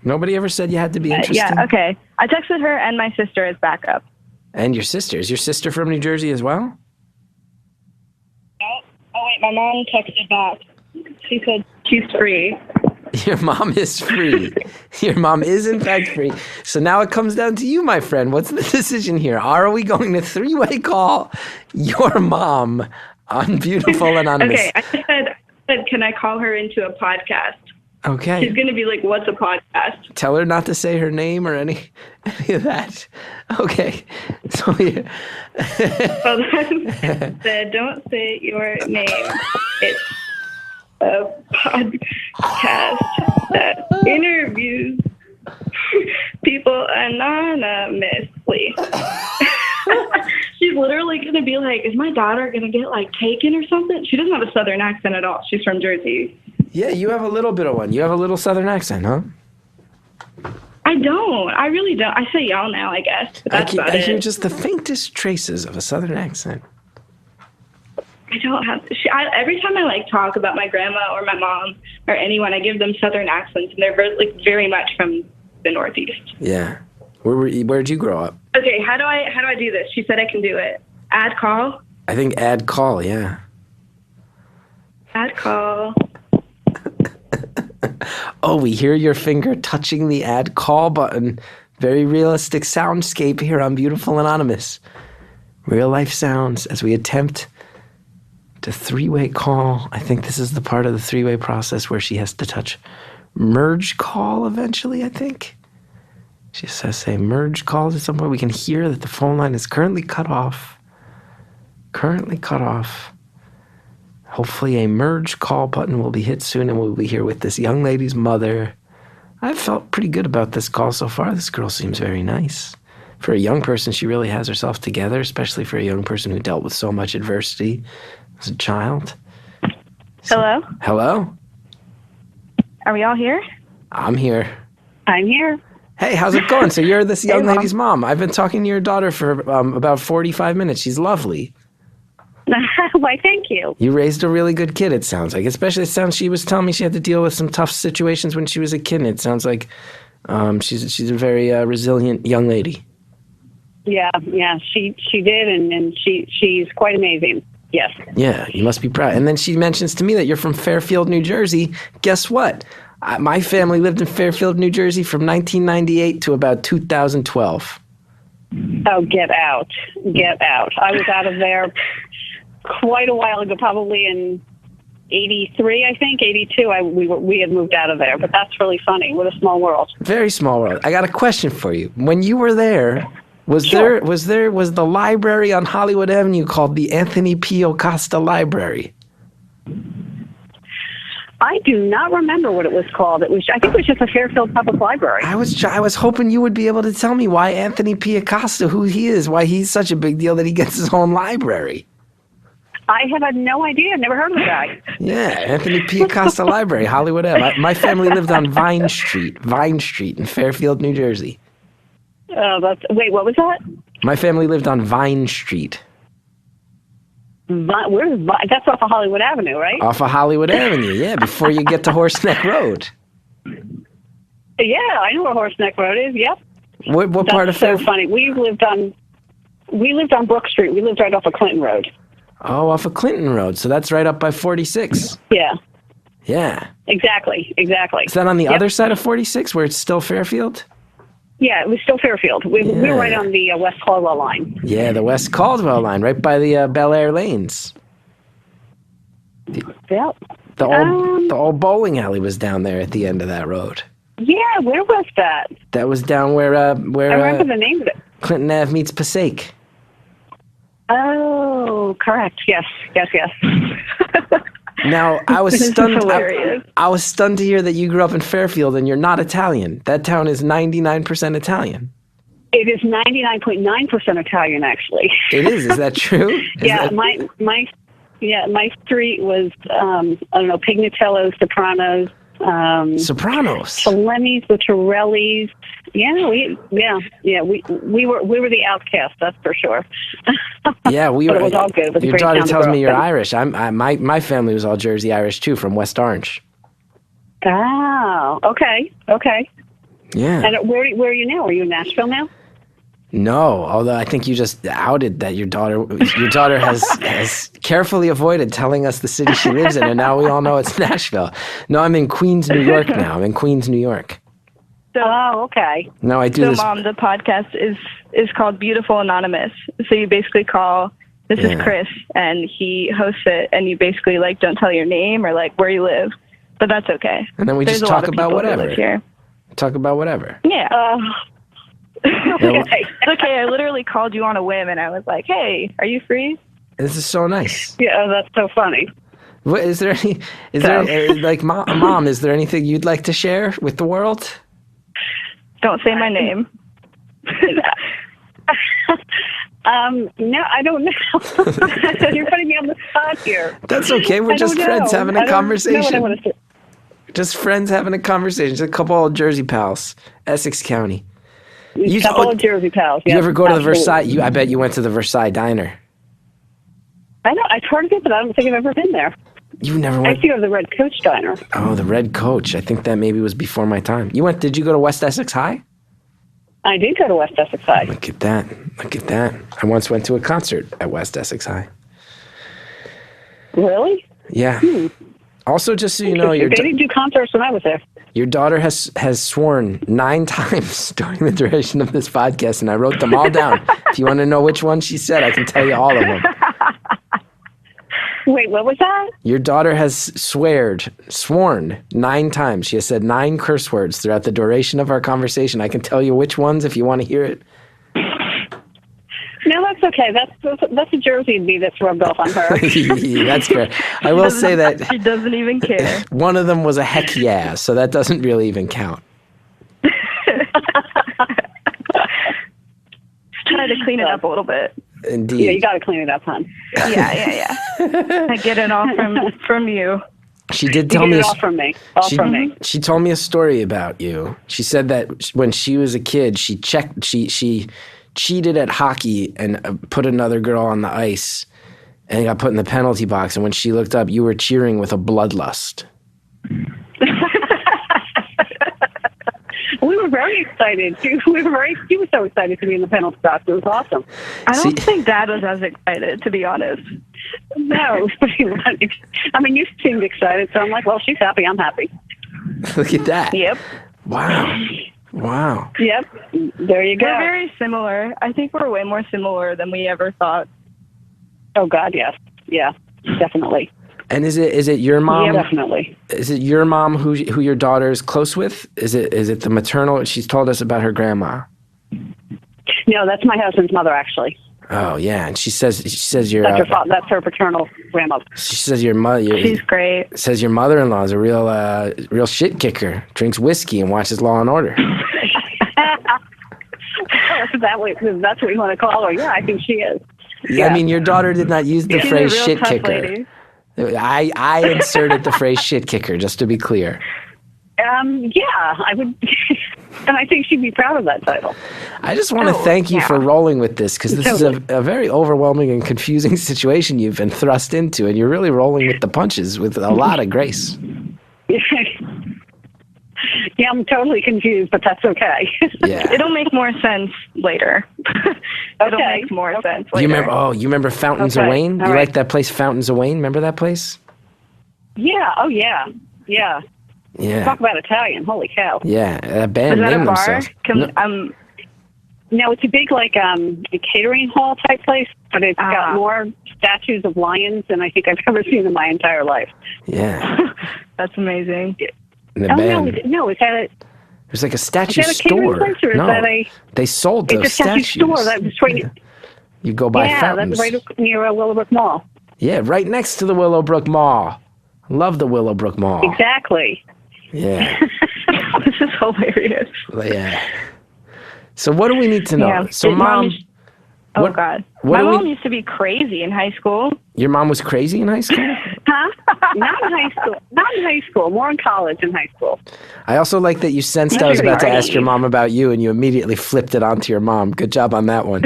Nobody ever said you had to be interesting. Yeah, okay. I texted her and my sister as backup. And your sister. Is your sister from New Jersey as well? Oh wait, my mom texted back. She said she's free. Your mom is free. Your mom is, in fact, free. So now it comes down to you, my friend. What's the decision here? Are we going to three-way call your mom on Beautiful Anonymous? Okay, I said, can I call her into a podcast? Okay. She's going to be like, what's a podcast? Tell her not to say her name or any of that. Okay. So yeah. Well, then said, don't say your name. It's a podcast that interviews people anonymously. She's literally going to be like, is my daughter going to get taken or something? She doesn't have a Southern accent at all. She's from Jersey. Yeah, you have a little bit of one. You have a little Southern accent, huh? I don't. I really don't. I say y'all now, I guess. But that's about it. I hear just the faintest traces of a Southern accent. I don't have. Every time I talk about my grandma or my mom or anyone, I give them Southern accents, and they're very much from the Northeast. Yeah. Where'd you grow up? Okay. How do I do this? She said I can do it. Add call. I think add call. Yeah. Add call. Oh, we hear your finger touching the add call button. Very realistic soundscape here on Beautiful Anonymous. Real life sounds as we attempt to three-way call. I think this is the part of the three-way process where she has to touch merge call eventually, I think. She says, say merge calls at some point. We can hear that the phone line is currently cut off. Hopefully a merge call button will be hit soon and we'll be here with this young lady's mother. I've felt pretty good about this call so far. This girl seems very nice. For a young person, she really has herself together, especially for a young person who dealt with so much adversity as a child. Hello? Hello? Are we all here? I'm here. I'm here. Hey, how's it going? So you're this young Mom. lady's mom. I've been talking to your daughter for about 45 minutes. She's lovely. Why, thank you. You raised a really good kid, it sounds like. Especially, she was telling me she had to deal with some tough situations when she was a kid, and it sounds like she's a very resilient young lady. Yeah, she did, and she's quite amazing. Yes. Yeah, you must be proud. And then she mentions to me that you're from Fairfield, New Jersey. Guess what? My family lived in Fairfield, New Jersey from 1998 to about 2012. Oh, get out. Get out. I was out of there quite a while ago, probably in 83, I think, 82. We had moved out of there, but that's really funny. What a small world. Very small world. I got a question for you. When you were there, was the library on Hollywood Avenue called the Anthony P. Acosta Library? I do not remember what it was called. I think it was just a Fairfield Public Library. I was hoping you would be able to tell me why Anthony P. Acosta, who he is, why he's such a big deal that he gets his own library. I have had no idea. I've never heard of the guy. Yeah, Anthony P. Acosta Library, Hollywood Ave. My family lived on Vine Street in Fairfield, New Jersey. Wait, what was that? My family lived on Vine Street. Where's Vine? That's off of Hollywood Avenue, right? Off of Hollywood Avenue, yeah, before you get to Horseneck Road. Yeah, I know where Horseneck Road is. Yep. What part of Fairfield? So funny. We lived on Brook Street. We lived right off of Clinton Road. Oh, off of Clinton Road. So that's right up by 46. Yeah. Yeah. Exactly. Is that on the other side of 46 where it's still Fairfield? Yeah, it was still Fairfield. We were right on the West Caldwell line. Yeah, the West Caldwell line, right by the Bel Air lanes. Yep. The old bowling alley was down there at the end of that road. Yeah, where was that? That was down where I remember the name of it. Clinton Ave meets Passaic. Oh, correct. Yes. Now, I was stunned. Hilarious. I was stunned to hear that you grew up in Fairfield and you're not Italian. That town is 99% Italian. It is 99.9% Italian, actually. It is. Is that true? My street was Pignatello, Sopranos. Sopranos. Salemmi's, the Torellis. Yeah, we were the outcasts, that's for sure. Yeah, we were. But it was all good. It was your a great daughter town to tells grow me up you're in. Irish. My family was all Jersey Irish too, from West Orange. Oh, okay. Yeah. And where are you now? Are you in Nashville now? No, although I think you just outed that your daughter has carefully avoided telling us the city she lives in, and now we all know it's Nashville. No, I'm in Queens, New York now. I'm in Queens, New York. Okay. No, I do this. So, Mom, the podcast is called Beautiful Anonymous. So you basically call, this is Chris, and he hosts it, and you basically, don't tell your name or, where you live. But that's okay. And then we There's just talk about whatever. Here. Talk about whatever. Yeah. Okay. It's okay. I literally called you on a whim, and I was like, hey, are you free? This is so nice. Yeah, that's so funny. What, is there Mom, is there anything you'd like to share with the world? Don't say my name. No, I don't know. You're putting me on the spot here. That's okay. We're just friends having a conversation. What I want to say. Just friends having a conversation. Just a couple of Jersey pals, Essex County. A couple of Jersey pals. You Yeah, ever go to the absolutely. Versailles? I bet you went to the Versailles Diner. I know. I've heard of it, but I don't think I've ever been there. You never I went? used to go to the Red Coach Diner. Oh, the Red Coach. I think that maybe was before my time. Did you go to West Essex High? I did go to West Essex High. Look at that. I once went to a concert at West Essex High. Really? Yeah. Also, just so you know, They didn't do concerts when I was there. your daughter has sworn 9 times during the duration of this podcast, and I wrote them all down. If you want to know which one she said, I can tell you all of them. Wait, what was that? Your daughter has sworn 9 times. She has said 9 curse words throughout the duration of our conversation. I can tell you which ones if you want to hear it. No, that's okay. That's a Jersey in me that's rubbed off on her. That's fair. I will say that She doesn't even care. one of them was a heck yeah, so that doesn't really even count. Try to clean it up a little bit. Indeed. Yeah, you got to clean it up, hon. Yeah. I get it all from you. She did You tell get me. it all from me. All from me. She told me a story about you. She said that when she was a kid, she cheated at hockey and put another girl on the ice and got put in the penalty box. And when she looked up, you were cheering with a bloodlust. We were very excited. She was so excited to be in the penalty box. It was awesome. I don't think Dad was as excited, to be honest. No, I mean, you seemed excited, so I'm like, well, she's happy. I'm happy. Look at that. Yep. Wow. Yep. There you go. We're very similar. I think we're way more similar than we ever thought. Oh God, yes. Yeah, definitely. And is it your mom? Yeah, definitely. Is it your mom who your daughter is close with? Is it the maternal? She's told us about her grandma. No, that's my husband's mother, actually. Oh yeah, and she says you're. That's her paternal grandmother. She says your mother. She's great. Says your mother-in-law is a real shit kicker. Drinks whiskey and watches Law and Order. That's what you want to call her. Yeah, I think she is. Yeah. I mean, your daughter did not use the She's phrase a real shit tough kicker. lady. I inserted the phrase shit kicker just to be clear. Yeah, I would, and I think she'd be proud of that title. I just want to thank you for rolling with this because this is a very overwhelming and confusing situation you've been thrust into, and you're really rolling with the punches with a lot of grace. Yeah, I'm totally confused, but that's okay. Yeah, it'll make more sense later. It'll make more sense later. You remember Fountains of Wayne? You like that place, Fountains of Wayne? Remember that place? Yeah. Oh, yeah. Yeah. Yeah. Talk about Italian. Holy cow. Yeah, that band Is that named a bar? themselves. No, it's a big, like, a catering hall type place, but it's got more statues of lions than I think I've ever seen in my entire life. Yeah. That's amazing. And the band. No, is that a... It was like a statue is that a catering store. place, or is that a... They sold those it's a statue statues. store. That was right... You go by Fountains. Yeah, that's right near Willowbrook Mall. Yeah, right next to the Willowbrook Mall. Love the Willowbrook Mall. Exactly. Yeah. This is hilarious. Yeah. So what do we need to know? Yeah. So Mom... Oh, God. My mom used to be crazy in high school. Your mom was crazy in high school? Huh? Not in high school. Not in high school. More in college and high school. I also like that you sensed I was about to ask your mom about you and you immediately flipped it onto your mom. Good job on that one.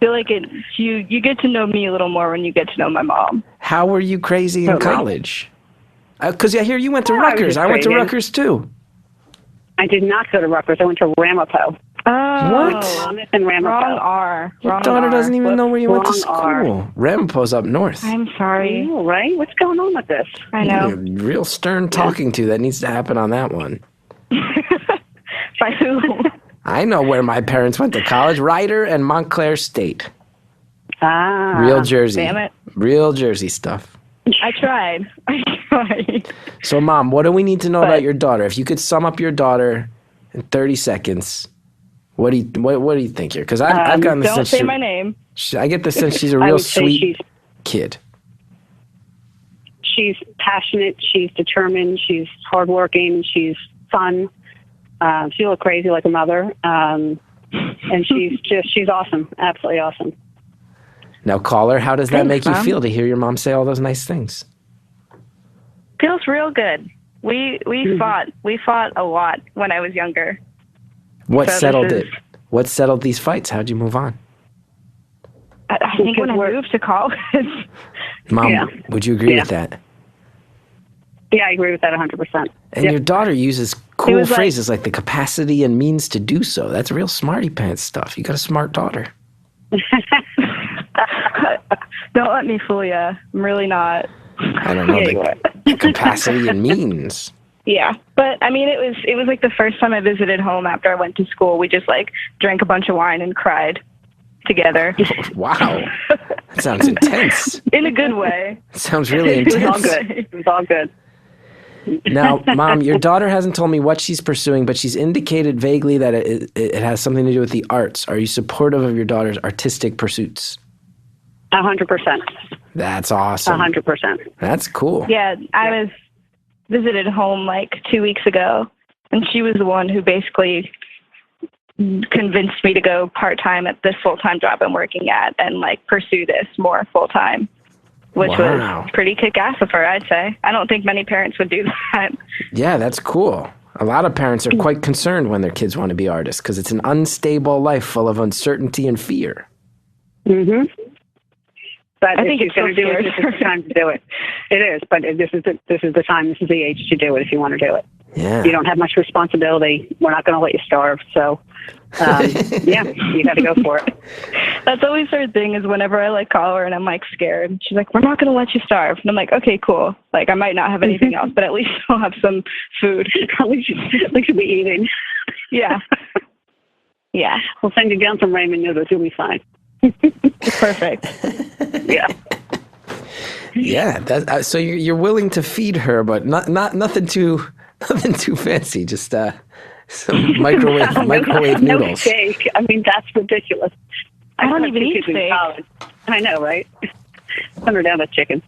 feel like it. You get to know me a little more when you get to know my mom. How were you crazy in college? Because I hear you went to Rutgers. I went to Rutgers too. I did not go to Rutgers. I went to Ramapo. Oh, what? In Ramapo. Wrong R. Your daughter doesn't even know where you went to school. Ramapo's up north. I'm sorry. I know, right? What's going on with this? I know. Real stern talking to that needs to happen on that one. By who? I know where my parents went to college. Ryder and Montclair State. Ah. Real Jersey. Damn it. Real Jersey stuff. I tried. So, Mom, what do we need to know about your daughter? If you could sum up your daughter in 30 seconds, what do you think here? Because I've gotten the sense. Don't say my name. I get the sense she's a real sweet kid. She's passionate. She's determined. She's hardworking. She's fun. She's a little crazy like a mother. And she's awesome. Absolutely awesome. Now, caller, how does that make you feel to hear your mom say all those nice things? Feels real good. We fought a lot when I was younger. What settled it? What settled these fights? How'd you move on? I think when I moved to college. Mom, would you agree with that? Yeah, I agree with that 100%. And your daughter uses cool phrases like the capacity and means to do so. That's real smarty pants stuff. You got a smart daughter. Don't let me fool you. I'm really not. I don't know the capacity and means. Yeah, but I mean, it was like the first time I visited home after I went to school. We just like drank a bunch of wine and cried together. Wow, that sounds intense. In a good way. It sounds really intense. It was all good. It was all good. Now, Mom, your daughter hasn't told me what she's pursuing, but she's indicated vaguely that it has something to do with the arts. Are you supportive of your daughter's artistic pursuits? 100%. That's awesome. 100%. That's cool. Yeah, I was visited home like 2 weeks ago, and she was the one who basically convinced me to go part-time at this full-time job I'm working at and like pursue this more full-time. which Wow. was pretty kick-ass of her, I'd say. I don't think many parents would do that. Yeah, that's cool. A lot of parents are quite concerned when their kids want to be artists because it's an unstable life full of uncertainty and fear. Mm-hmm. But I think if it's you're going to do it, so this is the time to do it. It is, but this is the time, this is the age to do it if you want to do it. Yeah. You don't have much responsibility. We're not going to let you starve. So, yeah, you got to go for it. That's always her thing is whenever I like call her and I'm like scared, she's like, we're not going to let you starve. And I'm like, okay, cool. Like I might not have anything else, but at least I'll have some food. At least you'll be eating. Yeah. Yeah. We'll send you down some ramen noodles. You'll be fine. Perfect. Yeah. Yeah. So you're willing to feed her, but not nothing too fancy. Just some microwave No noodles. steak. I mean, that's ridiculous. I don't have even two eat kids in steak. college. I know, right? Send her down to chicken.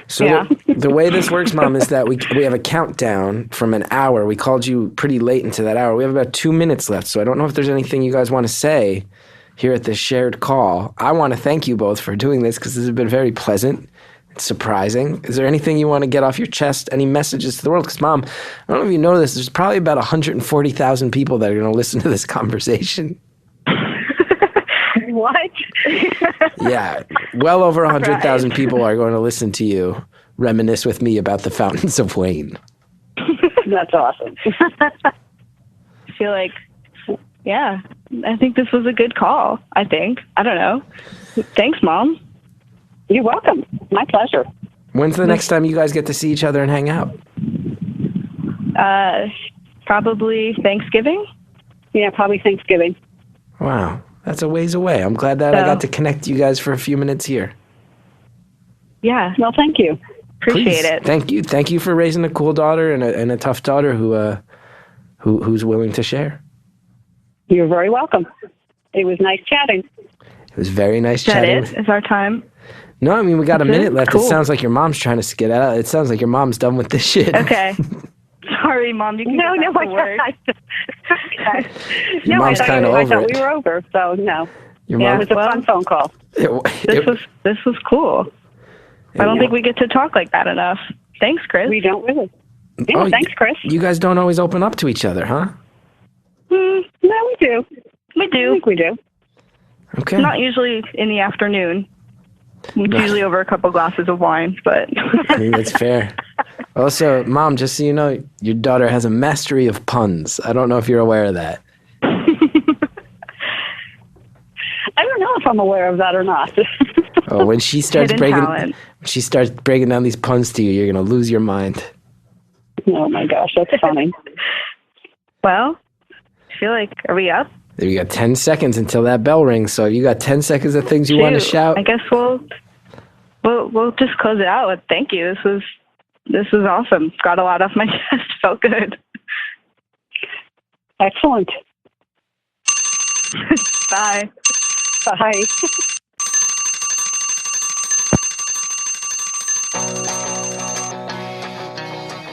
So Yeah. the way this works, Mom, is that we have a countdown from an hour. We called you pretty late into that hour. We have about 2 minutes left, so I don't know if there's anything you guys want to say here at this shared call. I want to thank you both for doing this because this has been very pleasant. It's surprising. Is there anything you want to get off your chest? Any messages to the world? Because, Mom, I don't know if you know this, there's probably about 140,000 people that are going to listen to this conversation. What? Yeah, well over 100,000 people are going to listen to you reminisce with me about the Fountains of Wayne. That's awesome. I feel like, yeah, I think this was a good call, I think. I don't know. Thanks, Mom. You're welcome. My pleasure. When's the next time you guys get to see each other and hang out? Probably Thanksgiving. Yeah, probably Thanksgiving. Wow, that's a ways away. I'm glad that I got to connect you guys for a few minutes here. Yeah, Well, thank you. appreciate Please. it. Thank you for raising a cool daughter and a tough daughter who's willing to share. You're very welcome. It was nice chatting. It was very nice Is that chatting. it? Is our time? No, I mean we got a That's it? minute left. Cool. It sounds like your mom's trying to skid out. It sounds like your mom's done with this shit. Okay. Sorry, Mom. You can No, get no, back to work. Your mom's kind of I over thought it. we were over, so no. Your Yeah. mom. It was a fun phone call. This was cool. I don't think we get to talk like that enough. Thanks, Chris. We don't really. Yeah, Oh, thanks, Chris. You guys don't always open up to each other, huh? No, we do. We I do. think we do. Okay. Not usually in the afternoon. It's usually over a couple glasses of wine, but I mean, that's fair. Also, Mom, just so you know, your daughter has a mastery of puns. I don't know if you're aware of that. I don't know if I'm aware of that or not. Oh, when she starts Hidden breaking down these puns to you, you're gonna lose your mind. Oh my gosh, that's funny. well, I feel like, are we up? You got 10 seconds until that bell rings. So you got 10 seconds of things you want to Shoot, shout. I guess we'll just close it out with thank you. This was awesome. Got a lot off my chest. Felt good. Excellent. Bye. Bye.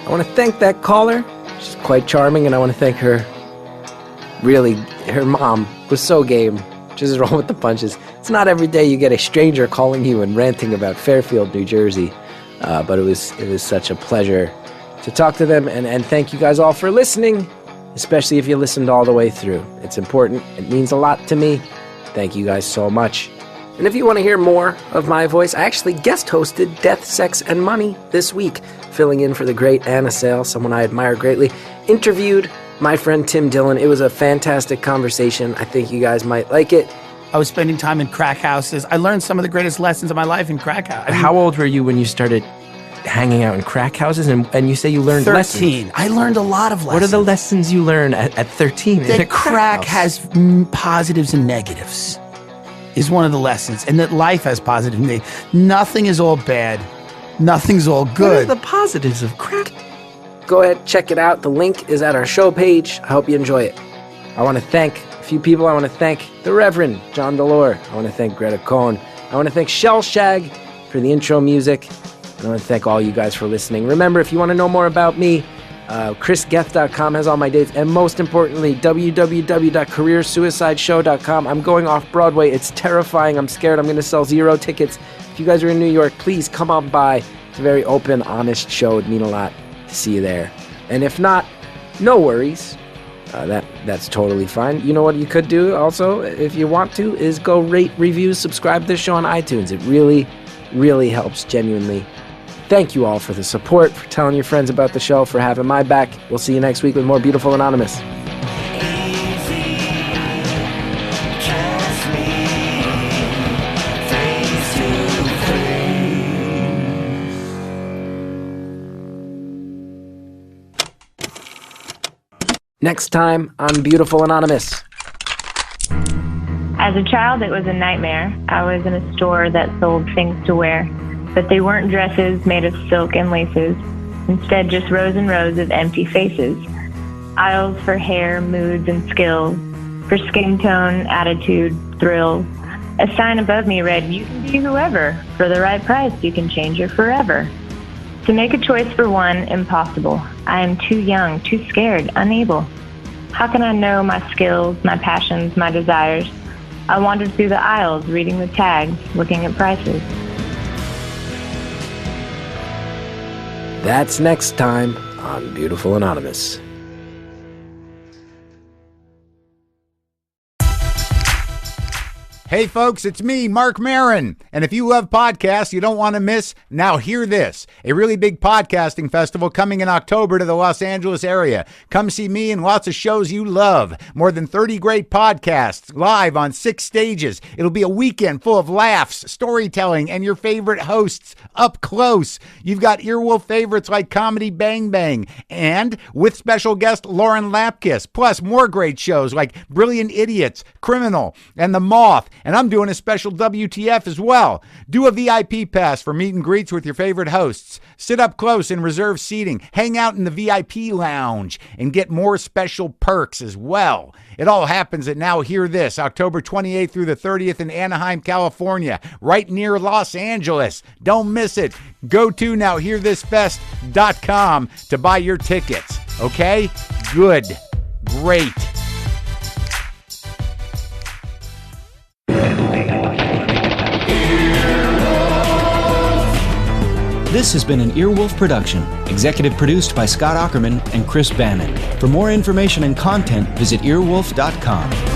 I want to thank that caller. She's quite charming, and I want to thank her. Really, her mom was so game. Just roll with the punches. It's not every day you get a stranger calling you and ranting about Fairfield, New Jersey. But it was such a pleasure to talk to them. And thank you guys all for listening, especially if you listened all the way through. It's important. It means a lot to me. Thank you guys so much. And if you want to hear more of my voice, I actually guest hosted Death, Sex, and Money this week, filling in for the great Anna Sale, someone I admire greatly. Interviewed my friend Tim Dillon. It was a fantastic conversation. I think you guys might like it. I was spending time in crack houses. I learned some of the greatest lessons of my life in crack houses. How old were you when you started hanging out in crack houses? And you say you learned 13. lessons. I learned a lot of lessons. What are the lessons you learn at 13 in a That crack house? has positives and negatives is one of the lessons. And that life has positive and negative. Nothing is all bad. Nothing's all What are good. the positives of crack? Go ahead, check it out. The link is at our show page. I hope you enjoy it. I want to thank a few people. I want to thank the Reverend John Delore. I want to thank Greta Cohn. I want to thank Shellshag for the intro music. I want to thank all you guys for listening. Remember, if you want to know more about me, chrisgeth.com has all my dates. And most importantly, www.careersuicideshow.com. I'm going off Broadway. It's terrifying. I'm scared. I'm going to sell 0 tickets. If you guys are in New York, please come on by. It's a very open, honest show. It'd mean a lot to see you there. And if not, no worries. That's totally fine. You know what you could do also, if you want to, is go rate, review, subscribe to this show on iTunes. It really, really helps, genuinely. Thank you all for the support, for telling your friends about the show, for having my back. We'll see you next week with more Beautiful Anonymous. Next time on Beautiful Anonymous. As a child, it was a nightmare. I was in a store that sold things to wear, but they weren't dresses made of silk and laces. Instead, just rows and rows of empty faces. Aisles for hair, moods, and skills. For skin tone, attitude, thrills. A sign above me read, "You can be whoever. For the right price, you can change your forever." To make a choice for one, impossible. I am too young, too scared, unable. How can I know my skills, my passions, my desires? I wandered through the aisles, reading the tags, looking at prices. That's next time on Beautiful Anonymous. Hey folks, it's me, Mark Maron. And if you love podcasts you don't want to miss, now hear this. A really big podcasting festival coming in October to the Los Angeles area. Come see me and lots of shows you love. More than 30 great podcasts live on 6 stages. It'll be a weekend full of laughs, storytelling, and your favorite hosts up close. You've got Earwolf favorites like Comedy Bang Bang and with special guest Lauren Lapkus, plus more great shows like Brilliant Idiots, Criminal, and The Moth. And I'm doing a special WTF as well. Do a VIP pass for meet and greets with your favorite hosts. Sit up close in reserved seating. Hang out in the VIP lounge and get more special perks as well. It all happens at Now Hear This, October 28th through the 30th in Anaheim, California, right near Los Angeles. Don't miss it. Go to nowhearthisfest.com to buy your tickets. Okay? Good. Great. This has been an Earwolf production, executive produced by Scott Aukerman and Chris Bannon. For more information and content, visit earwolf.com.